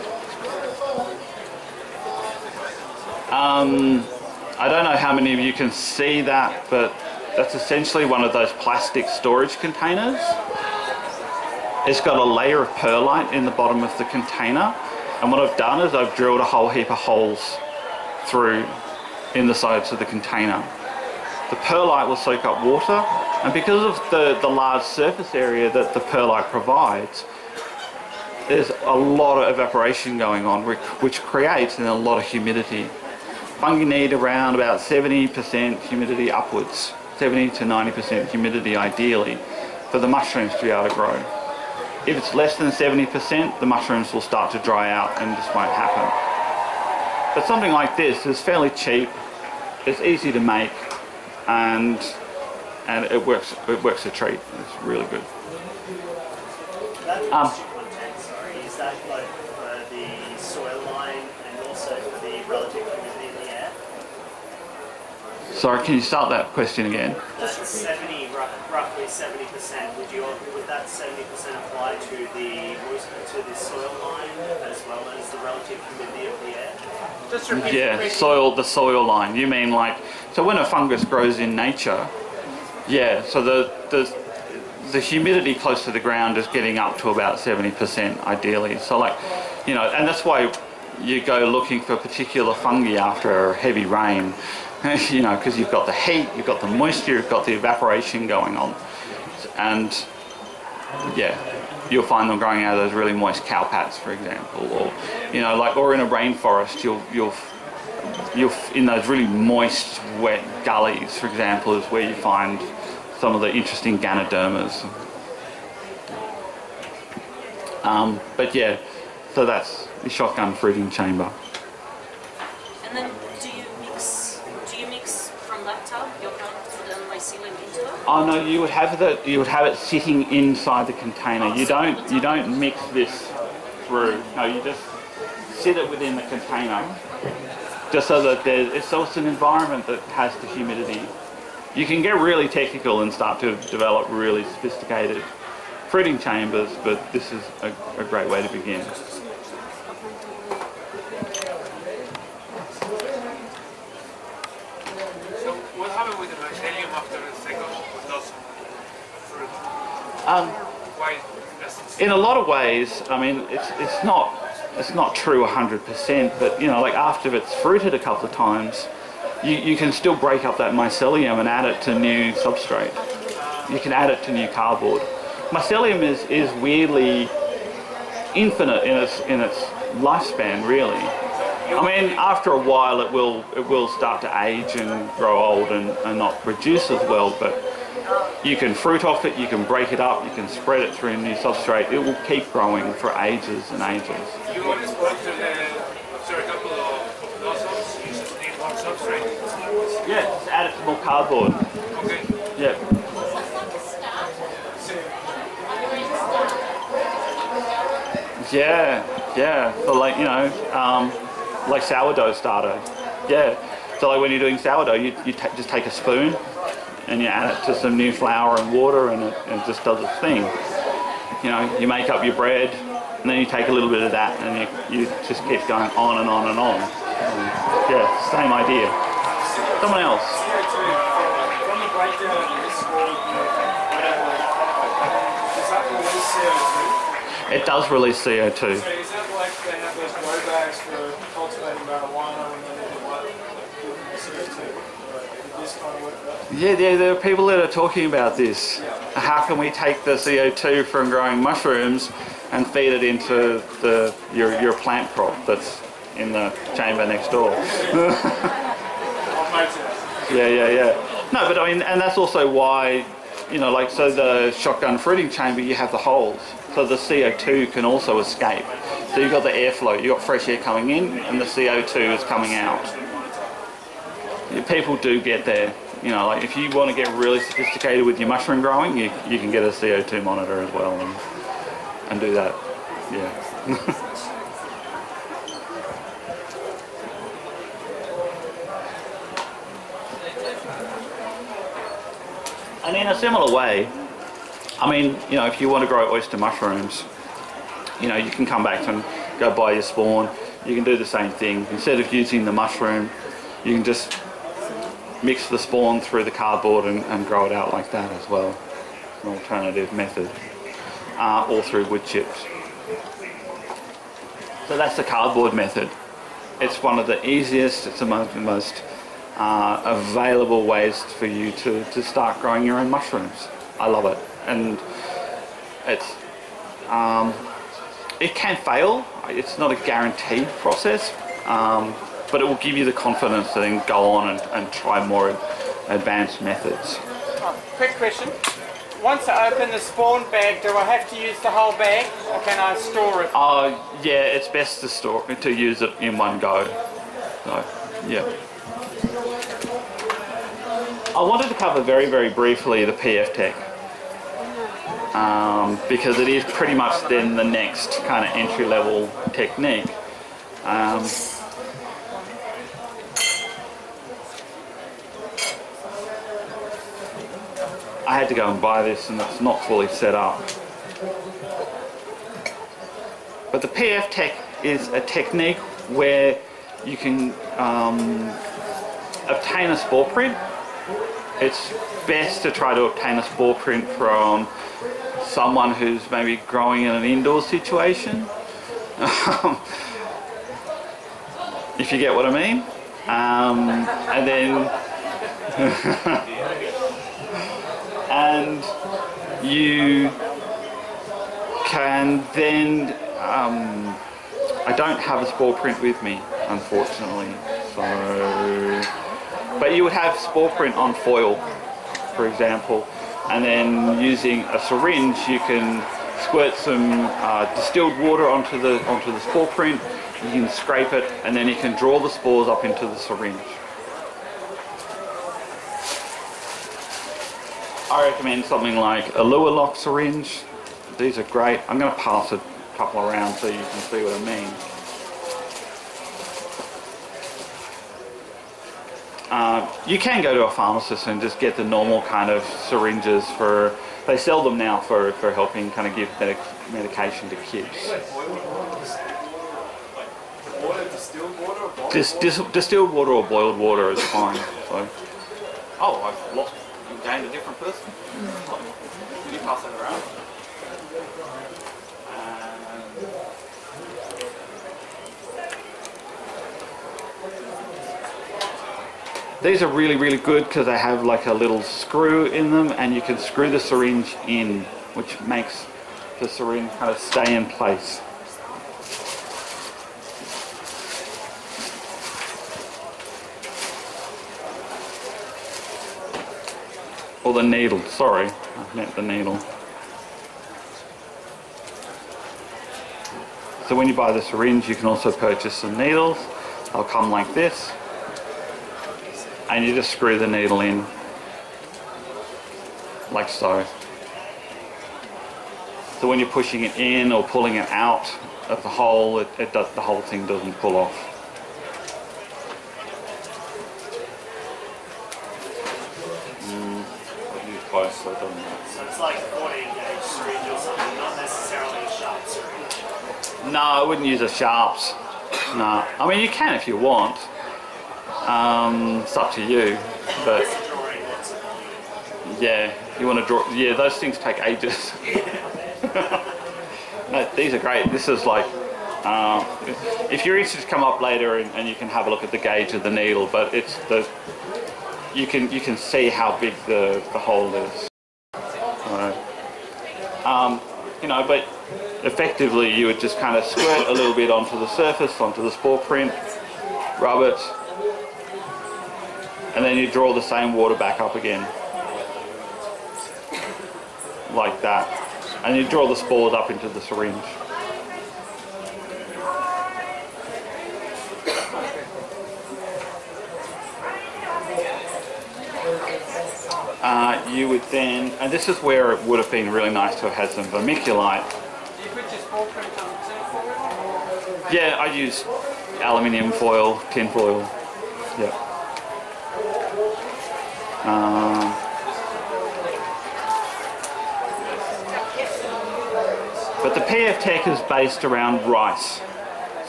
I don't know how many of you can see that, but that's essentially one of those plastic storage containers. It's got a layer of perlite in the bottom of the container, and what I've done is I've drilled a whole heap of holes through in the sides of the container. The perlite will soak up water, and because of the large surface area that the perlite provides, there's a lot of evaporation going on, which creates a lot of humidity. Fungi need around about 70% humidity upwards, 70 to 90% humidity ideally, for the mushrooms to be able to grow. If it's less than 70%, the mushrooms will start to dry out and this won't happen. But something like this is fairly cheap, it's easy to make, and it works a treat. It's really good. That moisture content, sorry, is that both for the soil line and also for the relative humidity in the air? Sorry, can you start that question again? That's roughly 70%. Would that 70% apply to the soil line as well as the relative humidity of the air? Just repeat Yeah, the soil line. You mean like, so when a fungus grows in nature, yeah, so the humidity close to the ground is getting up to about 70% ideally. So like, you know, and that's why you go looking for particular fungi after a heavy rain, you know, because you've got the heat, you've got the moisture, you've got the evaporation going on. And yeah, you'll find them growing out of those really moist cowpats, for example, or, you know, like, or in a rainforest, you'll in those really moist, wet gullies, for example, is where you find some of the interesting Ganodermas. But yeah, so that's the shotgun fruiting chamber. And then do you mix from that tub your mycelium into it? Oh no, you would have it sitting inside the container. You don't mix this through. No, you just sit it within the container, just so that it's an environment that has the humidity. You can get really technical and start to develop really sophisticated fruiting chambers, but this is a great way to begin. So what happened with the mycelium after the second blossom fruit? Why does it? In a lot of ways, I mean, it's not true 100%, but you know, like after it's fruited a couple of times, you can still break up that mycelium and add it to new substrate. You can add it to new cardboard. Mycelium is weirdly infinite in its lifespan, really. I mean, after a while it will start to age and grow old and not produce as well, but you can fruit off it, you can break it up, you can spread it through a new substrate. It will keep growing for ages and ages. You always work to after a couple of blossoms, you just need more substrate. Yeah, just add it to more cardboard. Okay. Yeah. Yeah. So like, you know, like sourdough starter. Yeah. So like when you're doing sourdough, you just take a spoon and you add it to some new flour and water, and it just does its thing. You know, you make up your bread, and then you take a little bit of that, and you just keep going on and on and on. Yeah, same idea. Someone else. From the breakdown of this, does that release CO2? It does release CO2. So is that like they have those grow bags for cultivating marijuana when they need to what CO2? Did this kind of work that? Yeah, there are people that are talking about this. How can we take the CO2 from growing mushrooms and feed it into your plant crop that's in the chamber next door? Yeah. No, but I mean, and that's also why, you know, like, so the shotgun fruiting chamber, you have the holes, so the CO2 can also escape. So you've got the airflow, you've got fresh air coming in, and the CO2 is coming out. People do get there. You know, like if you want to get really sophisticated with your mushroom growing, you can get a CO2 monitor as well and do that. Yeah. And in a similar way, I mean, you know, if you want to grow oyster mushrooms, you know, you can come back and go buy your spawn. You can do the same thing. Instead of using the mushroom, you can just mix the spawn through the cardboard and grow it out like that as well. An alternative method. Or through wood chips. So that's the cardboard method. It's one of the easiest, it's the most available ways for you to start growing your own mushrooms. I love it. And it's it can fail. It's not a guaranteed process. But it will give you the confidence to then go on and try more advanced methods. Quick question. Once I open the spawn bag, do I have to use the whole bag, or can I store it? Yeah, it's best to use it in one go. So, yeah. I wanted to cover very, very briefly the PF-Tech. Because it is pretty much then the next kind of entry-level technique. I had to go and buy this and it's not fully set up. But the PF-Tech is a technique where you can obtain a spore print. It's best to try to obtain a spore print from someone who's maybe growing in an indoor situation. If you get what I mean. And then and you can then I don't have a spore print with me, unfortunately, so but you would have spore print on foil, for example, and then using a syringe you can squirt some distilled water onto the spore print. You can scrape it and then you can draw the spores up into the syringe. I recommend something like a Lure Lock syringe. These are great. I'm going to pass a couple around so you can see what I mean. You can go to a pharmacist and just get the normal kind of syringes for, they sell them now for helping kind of give medication to kids. Water, distilled water or boiled Distilled water or boiled water is fine. So. Oh, I've lost, gained a different person. Can you pass that around? These are really, really good because they have like a little screw in them and you can screw the syringe in, which makes the syringe kind of stay in place. Or the needle, sorry, I meant the needle. So when you buy the syringe you can also purchase some needles. They'll come like this. And you just screw the needle in, like so. So when you're pushing it in or pulling it out of the hole, the whole thing doesn't pull off. I'll use close so it doesn't matter. So it's like a 14-gauge syringe or something, not necessarily a sharp syringe. No, I wouldn't use a sharps. No, I mean you can if you want. It's up to you, but yeah, you want to draw. Yeah, those things take ages. No, these are great. This is like, if you're interested, come up later and you can have a look at the gauge of the needle. But it's the you can see how big the hole is. You know, but effectively you would just kind of squirt a little bit onto the surface, onto the spore print, rub it. And then you draw the same water back up again, like that. And you draw the spores up into the syringe. You would then, and this is where it would have been really nice to have had some vermiculite. Do you put your spore print on tin foil? Yeah, I use aluminium foil, tin foil. Yeah. But the PF-Tech is based around rice.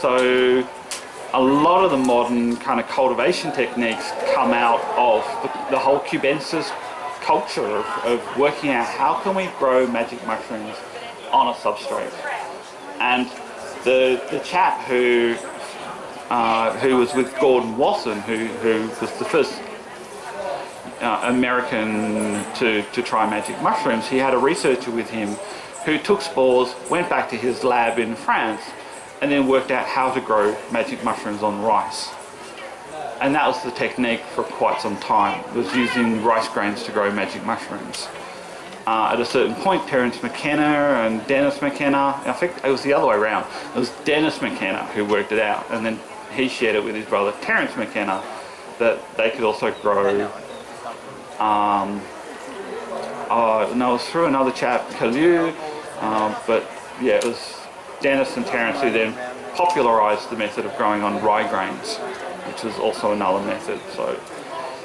So a lot of the modern kind of cultivation techniques come out of the whole cubensis culture of working out how can we grow magic mushrooms on a substrate. And the chap who was with Gordon Wasson, who was the first American to try magic mushrooms, he had a researcher with him who took spores, went back to his lab in France, and then worked out how to grow magic mushrooms on rice. And that was the technique for quite some time, was using rice grains to grow magic mushrooms. At a certain point, Terence McKenna and Dennis McKenna, I think it was the other way around, it was Dennis McKenna who worked it out, and then he shared it with his brother Terence McKenna, that they could also grow. No, it was through another chap, Kalu, but yeah, it was Dennis and Terence who then popularised the method of growing on rye grains, which is also another method. So,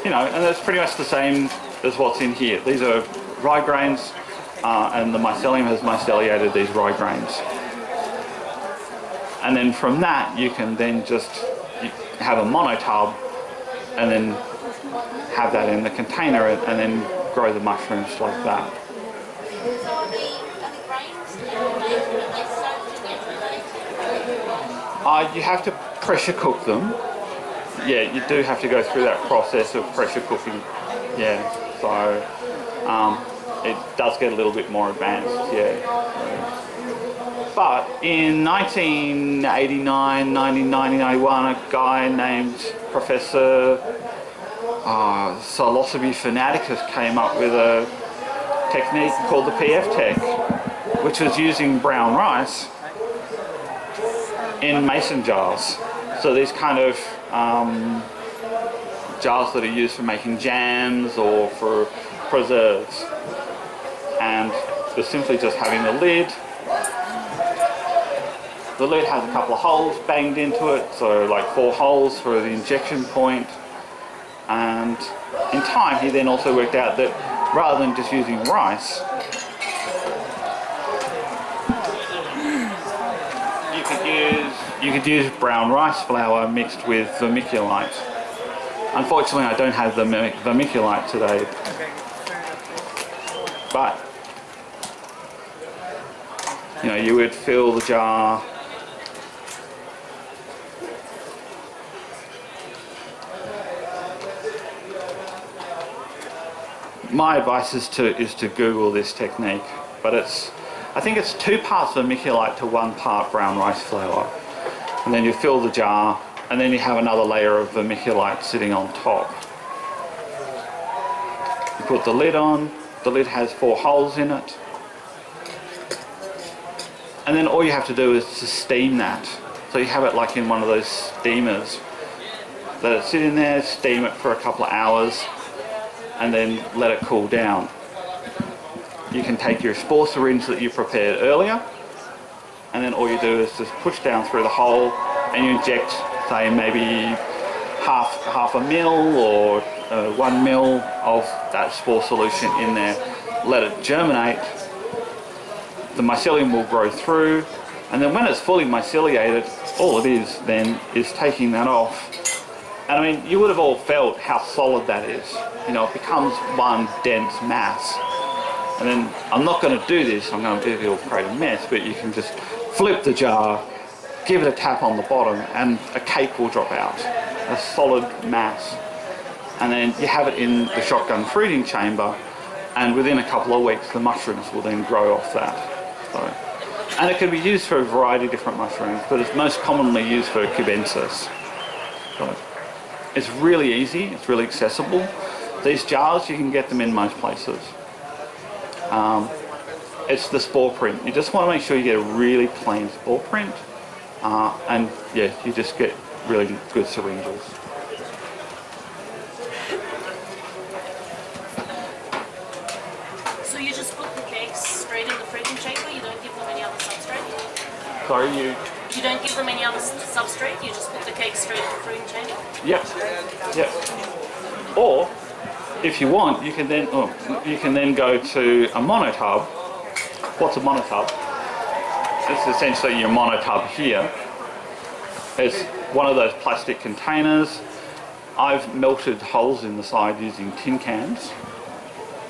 you know, and it's pretty much the same as what's in here. These are rye grains, and the mycelium has myceliated these rye grains. And then from that, you can then just have a monotub, and then have that in the container, and then grow the mushrooms like that. So are the grains less soaked to get You have to pressure cook them. Yeah, you do have to go through that process of pressure cooking. Yeah, so it does get a little bit more advanced, yeah. But in 1989, 1991, a guy named Professor Psilocybe fanaticus came up with a technique called the PF Tech, which was using brown rice in mason jars. So these kind of jars that are used for making jams or for preserves. And we're simply just having the lid. The lid has a couple of holes banged into it, so like 4 holes for the injection point. And in time, he then also worked out that rather than just using rice, you could use brown rice flour mixed with vermiculite. Unfortunately, I don't have the vermiculite today, but you know, you would fill the jar. My advice is to Google this technique, but I think it's 2 parts vermiculite to 1 part brown rice flour. And then you fill the jar, and then you have another layer of vermiculite sitting on top. You put the lid on, the lid has 4 holes in it. And then all you have to do is to steam that. So you have it like in one of those steamers. Let it sit in there, steam it for a couple of hours, and then let it cool down. You can take your spore syringe that you prepared earlier, and then all you do is just push down through the hole, and you inject, say, maybe half a mil or 1 mil of that spore solution in there. Let it germinate. The mycelium will grow through, and then when it's fully myceliated, all it is then is taking that off. And I mean, you would have all felt how solid that is. You know, it becomes one dense mass. And then, I'm not going to do this, I'm going to it'll create a mess, but you can just flip the jar, give it a tap on the bottom, and a cake will drop out. A solid mass. And then you have it in the shotgun fruiting chamber, and within a couple of weeks, the mushrooms will then grow off that. So, and it can be used for a variety of different mushrooms, but it's most commonly used for cubensis. So, it's really easy, it's really accessible. These jars, you can get them in most places. It's the spore print. You just want to make sure you get a really plain spore print, and yeah, you just get really good syringes. So you just put the cakes straight in the fruiting chamber, you don't give them any other substrate? Sorry, you don't give them any other substrate, you just put the cakes straight in the fruiting chamber? Yep. Yep. Or, if you want, you can then go to a monotub. What's a monotub? It's essentially your monotub here. It's one of those plastic containers. I've melted holes in the side using tin cans.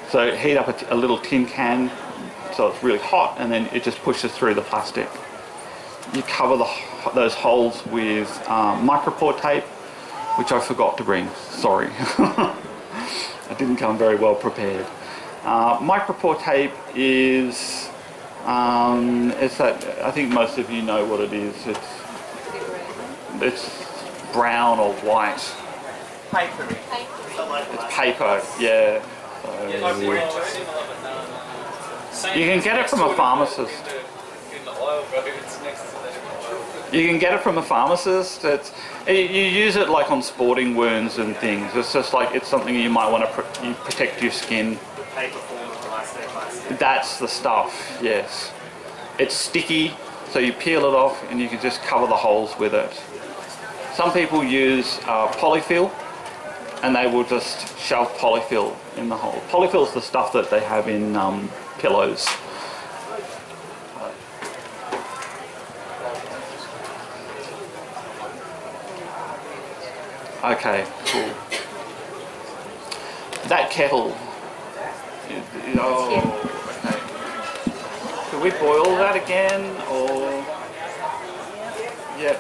So heat up a little tin can so it's really hot, and then it just pushes through the plastic. You cover those holes with micropore tape, which I forgot to bring. Sorry. I didn't come very well prepared. Micropore tape is it's that, I think most of you know what it is. It's brown or white. Papery. It's paper, yeah. You can get it from a pharmacist. You can get it from a pharmacist. You use it like on sporting wounds and things. It's just like it's something you might want to protect your skin. The paper form of plastic. That's the stuff, yes. It's sticky, so you peel it off and you can just cover the holes with it. Some people use polyfill, and they will just shove polyfill in the hole. Polyfill is the stuff that they have in pillows. Okay, cool. That kettle. Oh, okay. Could we boil that again, or? Yep.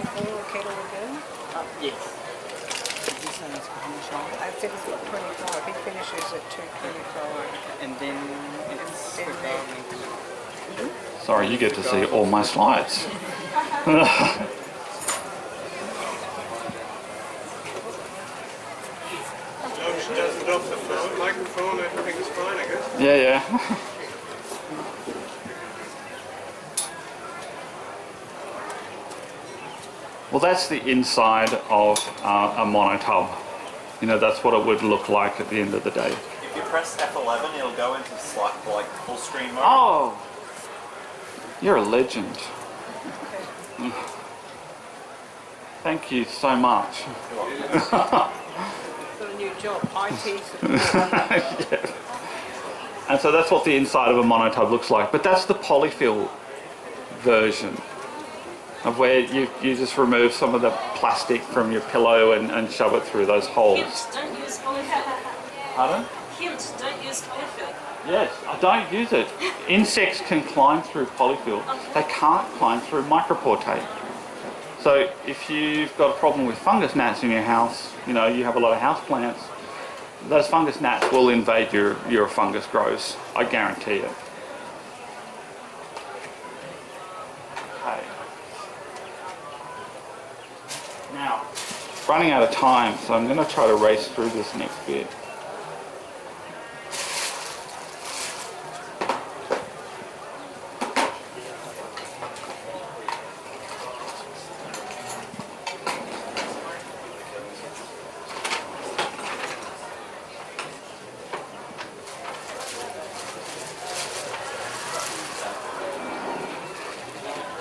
Boil the kettle again? Yes. I think it's at 25. He finishes at 2:25. And then it's Then garlic. Sorry, you get to see all my slides. She doesn't drop the phone, microphone, everything is fine, I guess. Yeah, yeah. Well, that's the inside of a monotub. You know, that's what it would look like at the end of the day. If you press F11, it'll go into like full screen mode. Oh! You're a legend. Thank you so much. got a new job, IT support. Yeah. And so that's what the inside of a monotub looks like. But that's the polyfill version of where you just remove some of the plastic from your pillow and shove it through those holes. Hint, don't use polyfill. Pardon? Hint, don't use polyfill. Yes, I don't use it. Insects can climb through polyfill. They can't climb through micropore tape. So if you've got a problem with fungus gnats in your house, you know, you have a lot of house plants, those fungus gnats will invade your fungus grows. I guarantee it. Okay. Now, running out of time, so I'm going to try to race through this next bit.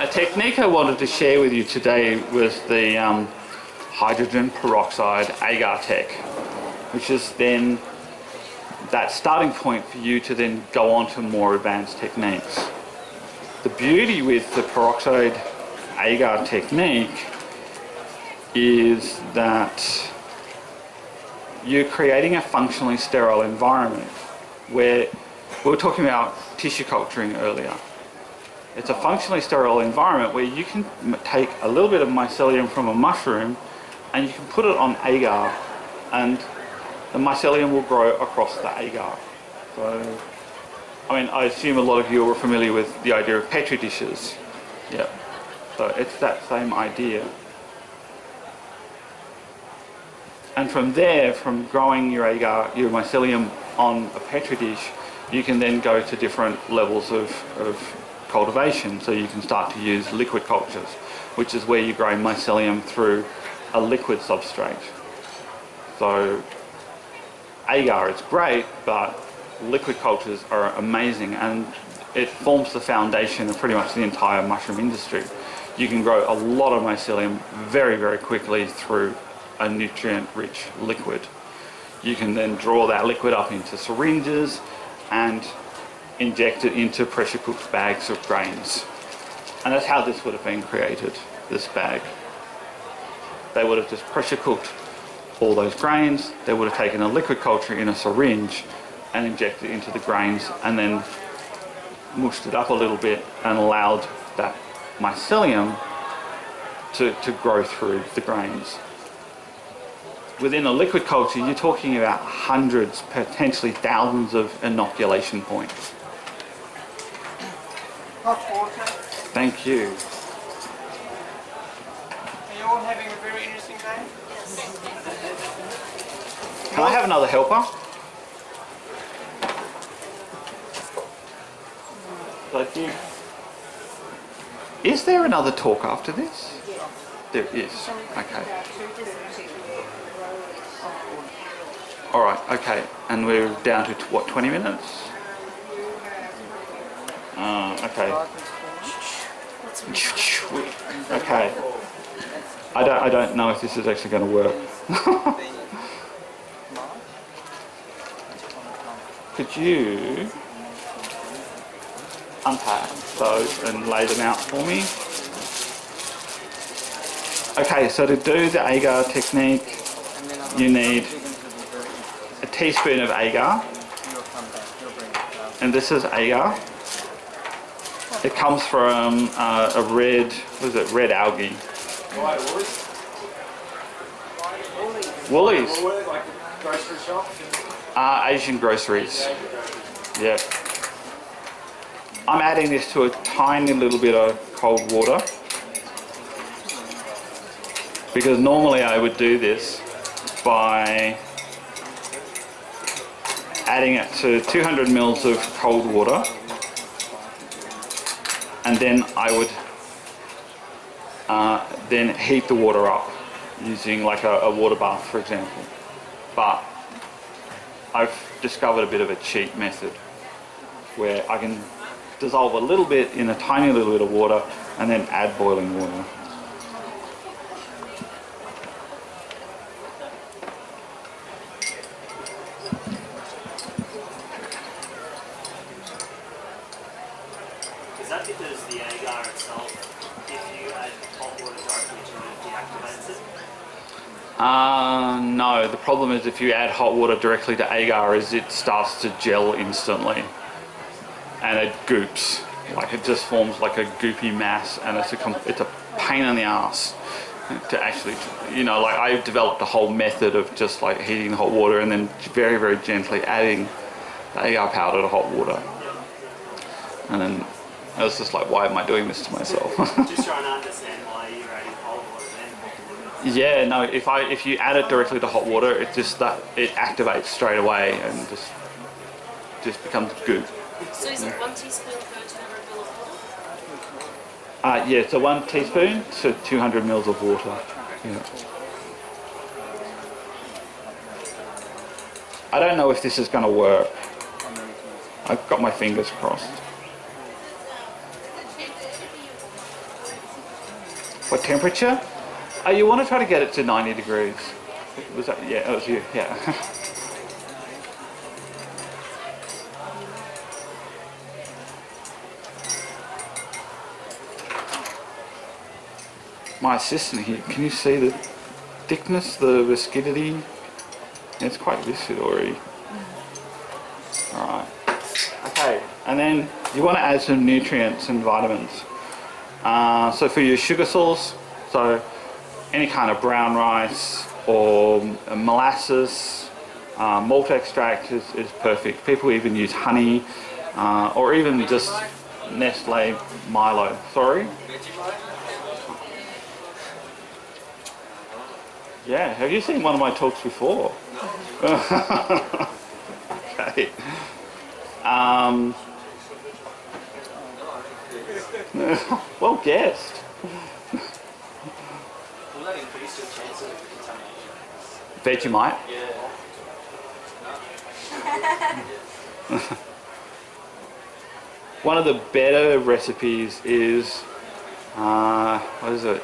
A technique I wanted to share with you today was the hydrogen peroxide agar tech, which is then that starting point for you to then go on to more advanced techniques. The beauty with the peroxide agar technique is that you're creating a functionally sterile environment where we were talking about tissue culturing earlier. It's a functionally sterile environment where you can take a little bit of mycelium from a mushroom and you can put it on agar and the mycelium will grow across the agar. So, I mean, I assume a lot of you are familiar with the idea of petri dishes. Yep. So it's that same idea. And from there, from growing your agar, your mycelium on a petri dish, you can then go to different levels of cultivation. So you can start to use liquid cultures, which is where you're growing mycelium through a liquid substrate. So agar is great, but liquid cultures are amazing, and it forms the foundation of pretty much the entire mushroom industry. You can grow a lot of mycelium very, very quickly through a nutrient-rich liquid. You can then draw that liquid up into syringes and inject it into pressure-cooked bags of grains. And that's how this would have been created, this bag. They would have just pressure-cooked all those grains, they would have taken a liquid culture in a syringe and injected it into the grains and then mushed it up a little bit and allowed that mycelium to grow through the grains. Within a liquid culture, you're talking about hundreds, potentially thousands of inoculation points. Hot water. Thank you. Are you all having a very interesting day? Can I have another helper? Thank you. Is there another talk after this? There is. Okay. All right. Okay. And we're down to what? 20 minutes. Okay. Okay. I don't know if this is actually going to work. Could you unpack those and lay them out for me? Okay, so to do the agar technique, you need a teaspoon of agar, and this is agar. It comes from a red, what is it, red algae. Woolies. Like a grocery shop? Asian groceries. Yep. I'm adding this to a tiny little bit of cold water, because normally I would do this by adding it to 200 mils of cold water, and then I would then heat the water up using like a water bath, for example. But I've discovered a bit of a cheat method where I can dissolve a little bit in a tiny little bit of water and then add boiling water. Is that because the agar itself, if you add hot water directly to it, deactivates it? No, the problem is if you add hot water directly to agar is it starts to gel instantly and it goops. Like it just forms like a goopy mass, and it's a pain in the ass to actually, you know, like I've developed a whole method of just like heating the hot water and then very, very gently adding the agar powder to hot water. And then I was just like, why am I doing this to myself? Just trying to understand why you're adding cold water then hot water. Yeah, no, if you add it directly to hot water, it activates straight away and just becomes goop. So is it 1 teaspoon per 200 ml of water? Yeah, so 1 teaspoon to 200 mils of water. Yeah. I don't know if this is going to work. I've got my fingers crossed. What temperature? You want to try to get it to 90 degrees. Was that? Yeah, that was you. Yeah. My assistant here, can you see the thickness, the viscidity? Yeah, it's quite viscid already. Alright. Okay, and then you want to add some nutrients and vitamins. So for your sugar source, so any kind of brown rice or molasses, malt extract is perfect. People even use honey or even just Nestle Milo. Sorry? Yeah, have you seen one of my talks before? Okay. Well guessed. Will that increase your chance of contamination? Vegemite? Yeah. One of the better recipes is, what is it?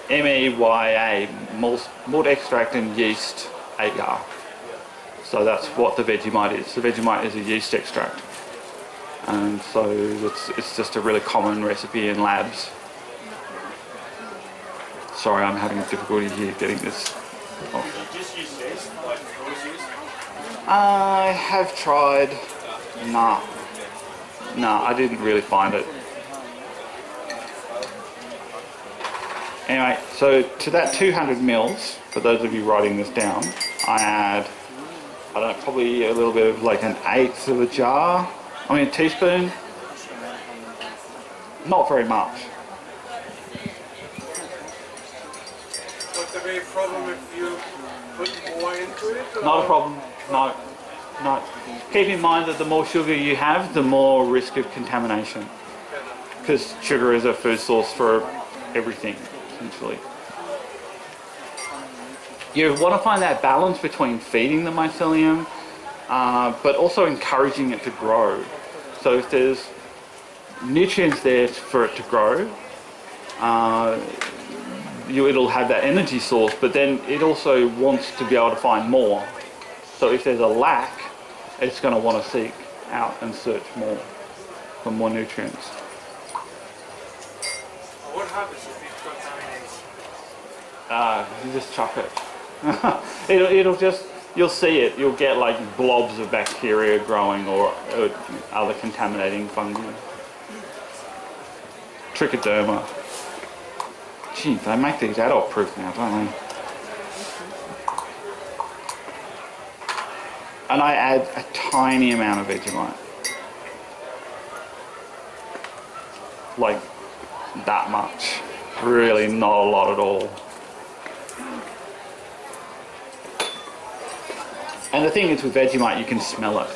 MEYA, malt extract and yeast agar. So that's what the Vegemite is. The Vegemite is a yeast extract. And so it's just a really common recipe in labs. Sorry, I'm having difficulty here getting this off. You just use yeast, like always use? I have tried. Nah, I didn't really find it. Anyway, so to that 200 mils, for those of you writing this down, I add, I don't know, probably a little bit of like an 1/8 of a jar. I mean a teaspoon. Not very much. Would there be a problem if you put more into it? Not a problem. No. Keep in mind that the more sugar you have, the more risk of contamination. because sugar is a food source for everything, essentially. You want to find that balance between feeding the mycelium, but also encouraging it to grow. So if there's nutrients there for it to grow, it'll have that energy source, but then it also wants to be able to find more. So if there's a lack, it's going to want to seek out and search more for more nutrients. What happens if you've got no eggs? You just chuck it. it'll just, you'll see it. You'll get like blobs of bacteria growing or other contaminating fungi. Trichoderma. Gee, they make these adult proof now, don't they? And I add a tiny amount of Vegemite. Like that much. Really not a lot at all. And the thing is with Vegemite, you can smell it.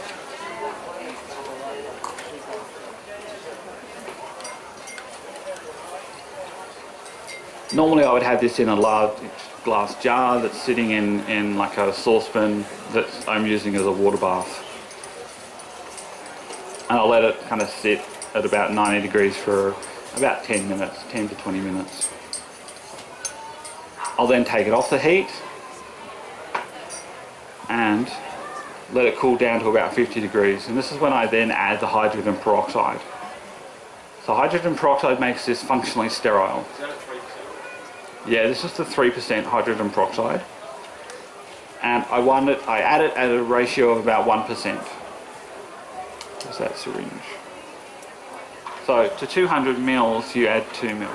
Normally I would have this in a large glass jar that's sitting in like a saucepan that I'm using as a water bath. And I'll let it kind of sit at about 90 degrees for about 10 minutes, 10 to 20 minutes. I'll then take it off the heat and let it cool down to about 50 degrees. And this is when I then add the hydrogen peroxide. So hydrogen peroxide makes this functionally sterile. Is that a 3%? Yeah, this is the 3% hydrogen peroxide. And I add it at a ratio of about 1%. There's that syringe. So to 200 mils, you add 2 mil.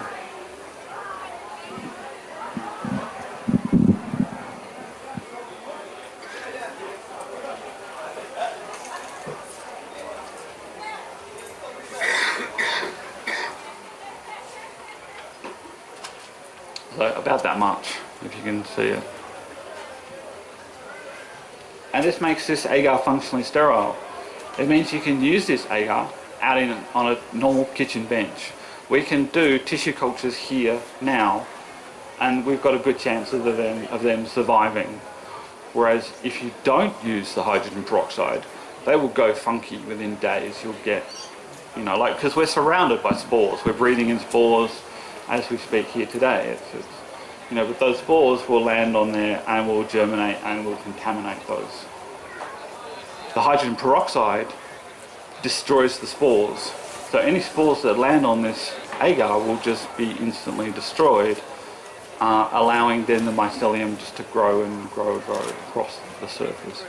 So about that much, if you can see it. And this makes this agar functionally sterile. It means you can use this agar out on a normal kitchen bench. We can do tissue cultures here now, and we've got a good chance of them surviving. Whereas if you don't use the hydrogen peroxide, they will go funky within days. You'll get, like, because we're surrounded by spores. We're breathing in spores as we speak here today. But those spores will land on there and will germinate and will contaminate those. The hydrogen peroxide destroys the spores. So any spores that land on this agar will just be instantly destroyed, allowing then the mycelium just to grow and grow across the surface.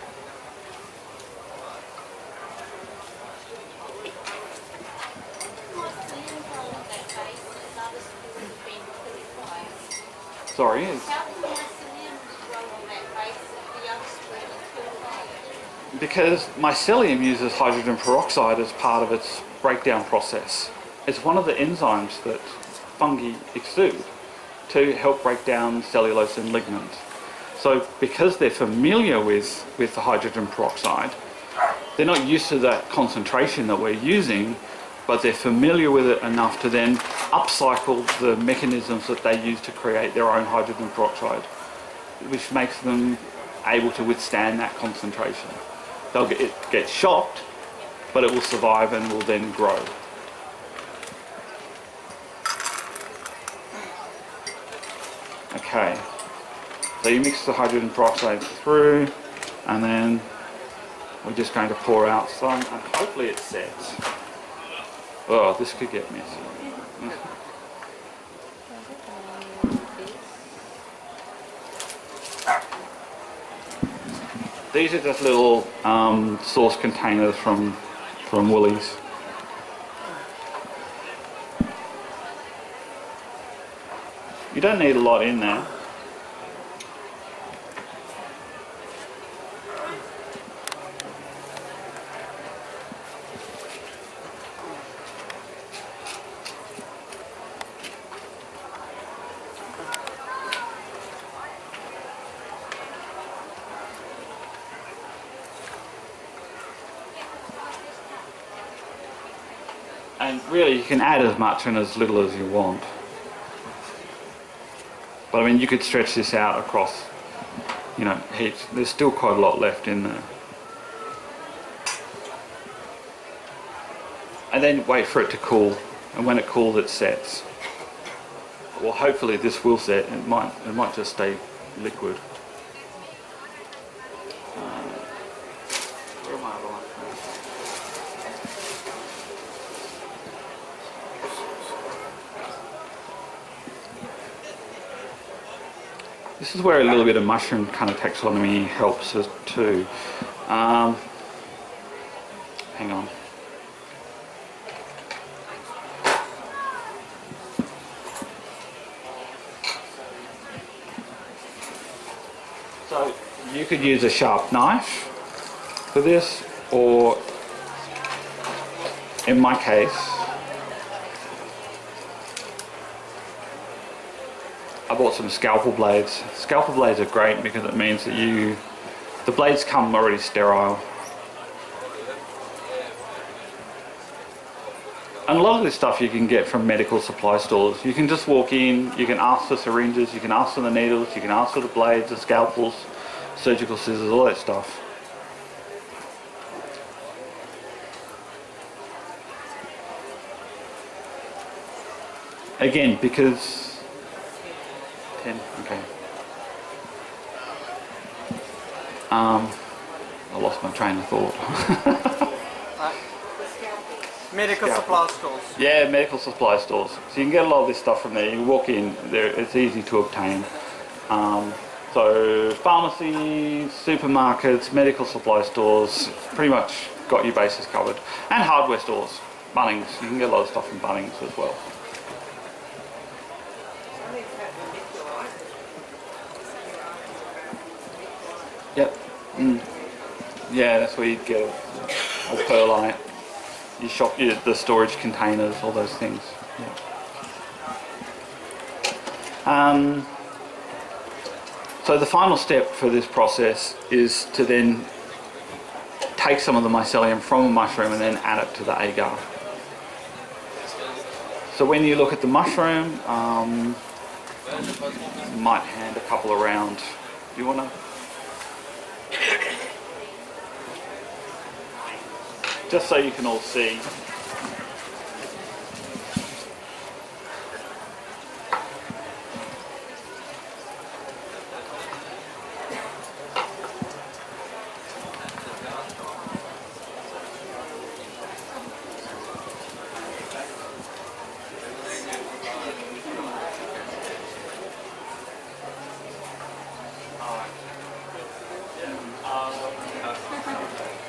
Sorry? Because mycelium uses hydrogen peroxide as part of its breakdown process. It's one of the enzymes that fungi exude to help break down cellulose and lignin. So because they're familiar with the hydrogen peroxide, they're not used to that concentration that we're using, but they're familiar with it enough to then upcycle the mechanisms that they use to create their own hydrogen peroxide, which makes them able to withstand that concentration. They'll get shocked, but it will survive and will then grow. Okay, so you mix the hydrogen peroxide through, and then we're just going to pour out some, and hopefully it sets. Oh, this could get messy. These are just little sauce containers from Woolies. You don't need a lot in there. And really you can add as much and as little as you want. But I mean, you could stretch this out across, you know, heaps. There's still quite a lot left in there. And then wait for it to cool, and when it cools it sets. Well, hopefully this will set. It might just stay liquid. Where am I? This is where a little bit of mushroom kind of taxonomy helps us too. Hang on. So you could use a sharp knife for this, or in my case, I bought some scalpel blades. Scalpel blades are great because it means that the blades come already sterile. And a lot of this stuff you can get from medical supply stores. You can just walk in, you can ask for syringes, you can ask for the needles, you can ask for the blades, the scalpels, surgical scissors, all that stuff. Again, because 10, okay. I lost my train of thought. Medical supply stores. Yeah, medical supply stores. So you can get a lot of this stuff from there. You walk in, there, it's easy to obtain. So pharmacies, supermarkets, medical supply stores, pretty much got your bases covered. And hardware stores, Bunnings. You can get a lot of stuff from Bunnings as well. Yep. Yeah, that's where you'd get a perlite. You shop the storage containers, all those things. Yeah. So the final step for this process is to then take some of the mycelium from a mushroom and then add it to the agar. So when you look at the mushroom, you might hand a couple around. Do you want to? Just so you can all see.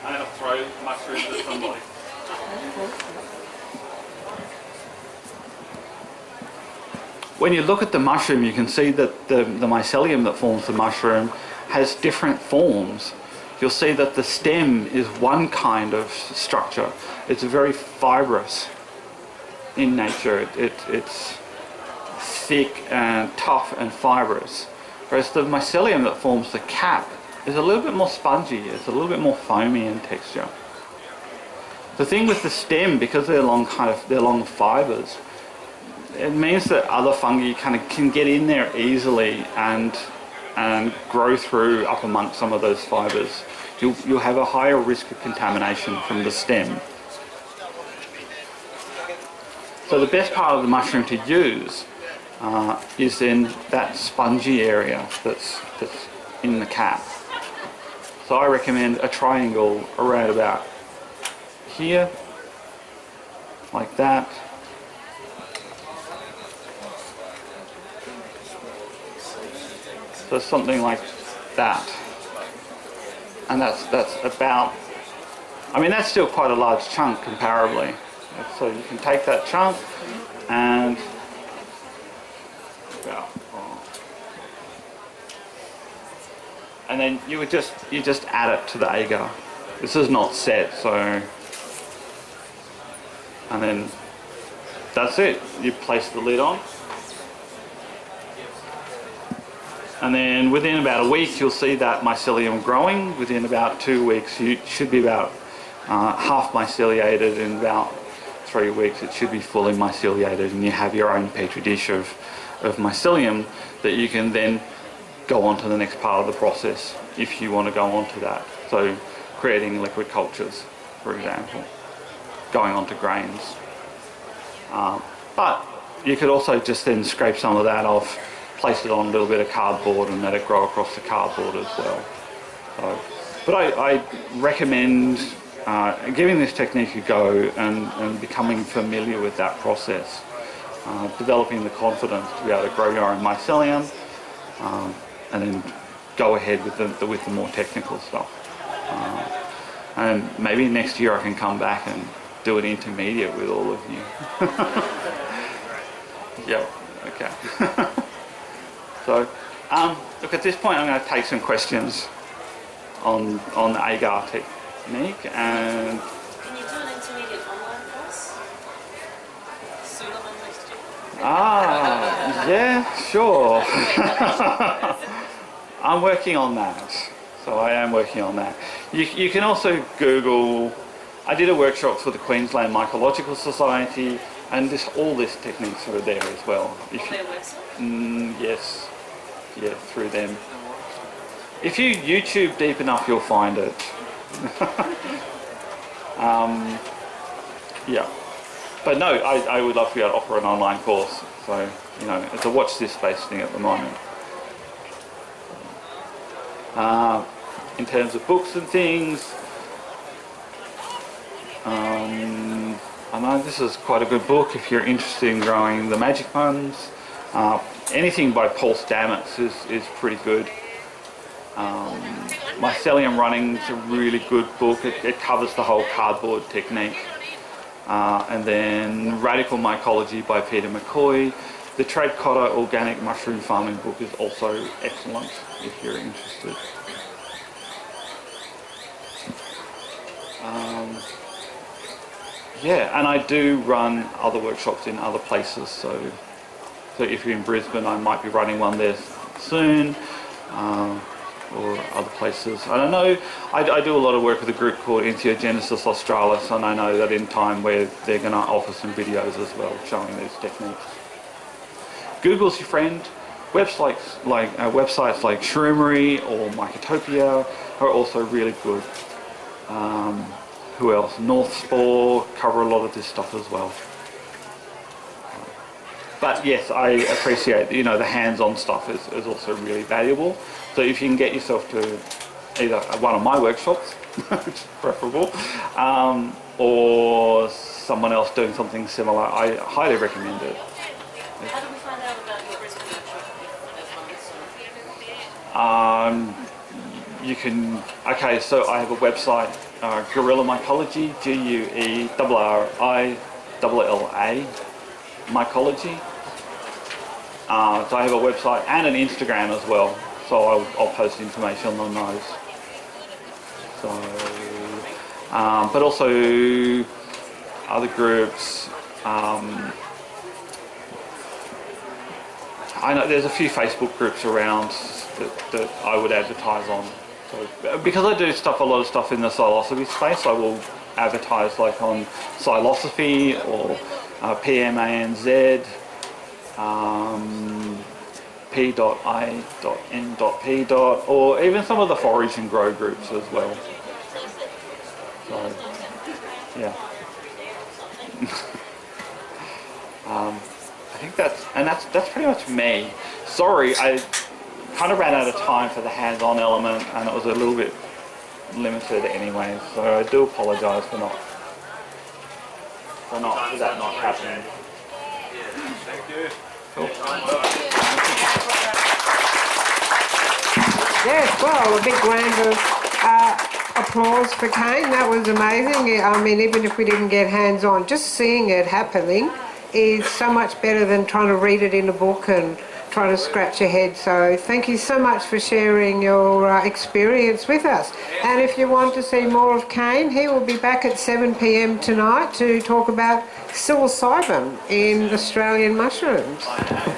I'm going to throw mushrooms at somebody. When you look at the mushroom, you can see that the mycelium that forms the mushroom has different forms. You'll see that the stem is one kind of structure. It's very fibrous in nature. It's thick and tough and fibrous. Whereas the mycelium that forms the cap is a little bit more spongy. It's a little bit more foamy in texture. The thing with the stem, because they're long fibers, it means that other fungi kind of can get in there easily and grow through up amongst some of those fibers. You'll have a higher risk of contamination from the stem. So the best part of the mushroom to use is in that spongy area that's in the cap. So I recommend a triangle around about here, like that. So something like that. And that's about, I mean, that's still quite a large chunk comparably. So you can take that chunk and about, and then you just add it to the agar. This is not set, so, and then that's it. You place the lid on. And then within about a week, you'll see that mycelium growing. Within about 2 weeks, you should be about half myceliated, and about 3 weeks, it should be fully myceliated, and you have your own petri dish of mycelium that you can then go on to the next part of the process if you want to go on to that. So creating liquid cultures, for example, going on to grains. But you could also just then scrape some of that off, place it on a little bit of cardboard and let it grow across the cardboard as well. So, but I recommend giving this technique a go and becoming familiar with that process. Developing the confidence to be able to grow your own mycelium, and then go ahead with the more technical stuff. And maybe next year I can come back and do an intermediate with all of you. Yep, okay. So, look, at this point I'm going to take some questions on the agar technique, and Can you do an intermediate online course? Sooner than next year? yeah, sure. I'm working on that. So I am working on that. You can also Google. I did a workshop for the Queensland Mycological Society, and all these techniques are there as well. On their website? Yes. Yeah, through them. If you YouTube deep enough, you'll find it. Yeah. But no, I would love to be able to offer an online course. So, you know, it's a watch this space thing at the moment. In terms of books and things, I know this is quite a good book if you're interested in growing the magic ones. Anything by Paul Stamets is pretty good. Mycelium Running is a really good book. It covers the whole cardboard technique. And then Radical Mycology by Peter McCoy. The Trade Cotter Organic Mushroom Farming book is also excellent if you're interested. Yeah, and I do run other workshops in other places, so if you're in Brisbane, I might be running one there soon, or other places. I don't know, I do a lot of work with a group called Entheogenesis Australis, and I know that in time where they're going to offer some videos as well showing these techniques. Google's your friend. Websites like Shroomery or Mycotopia are also really good. Who else? North Spore cover a lot of this stuff as well. But yes, I appreciate, you know, the hands-on stuff is also really valuable. So if you can get yourself to either one of my workshops, which is preferable, or someone else doing something similar, I highly recommend it. How do we find out about your Brisbane workshop? You can, okay, so I have a website, Guerrilla Mycology, Guerrilla Mycology. So I have a website and an Instagram as well, so I'll post information on those. So, but also other groups. I know there's a few Facebook groups around that I would advertise on. So, because I do a lot of stuff in the psilocybin space, I will advertise like on Psilosophy or PMANZ, P.I.N.P. or even some of the forage and grow groups as well. So, yeah. I think that's pretty much me. Sorry, I kind of ran out of time for the hands-on element, and it was a little bit limited anyway. So I do apologise for that not happening. Thank you. Cool. Yes, well, a big round of applause for Kane. That was amazing. I mean, even if we didn't get hands-on, just seeing it happening is so much better than trying to read it in a book and trying to scratch your head. So thank you so much for sharing your experience with us. And if you want to see more of Kane, he will be back at 7 p.m. tonight to talk about psilocybin in Australian mushrooms,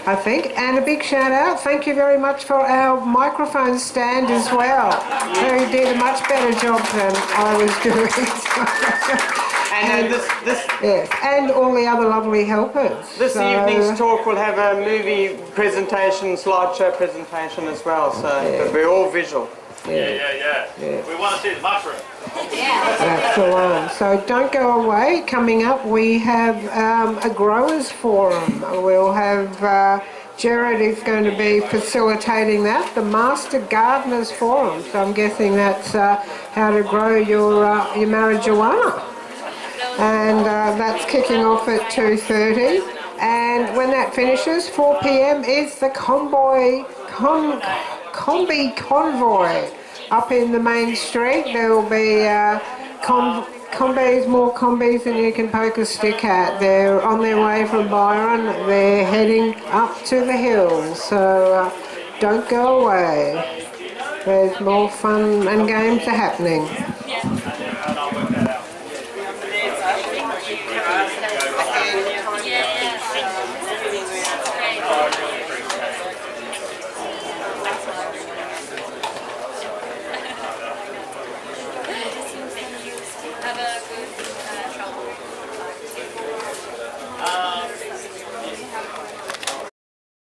I think. And a big shout out, thank you very much for our microphone stand as well. Who did a much better job than I was doing. And this Yes, and all the other lovely helpers. This So, evening's talk will have a movie presentation, slideshow presentation as well, so it'll be all visual. Yeah. We want to see the mushroom. That's the one. So don't go away. Coming up, we have a growers forum. We'll have Jared is going to be facilitating that, the Master Gardeners Forum. So I'm guessing that's how to grow your marijuana. And that's kicking off at 2:30. And when that finishes, 4 p.m. is the combi convoy up in the main street. There will be combis, more combis than you can poke a stick at. They're on their way from Byron. They're heading up to the hills. So don't go away. There's more fun and games are happening.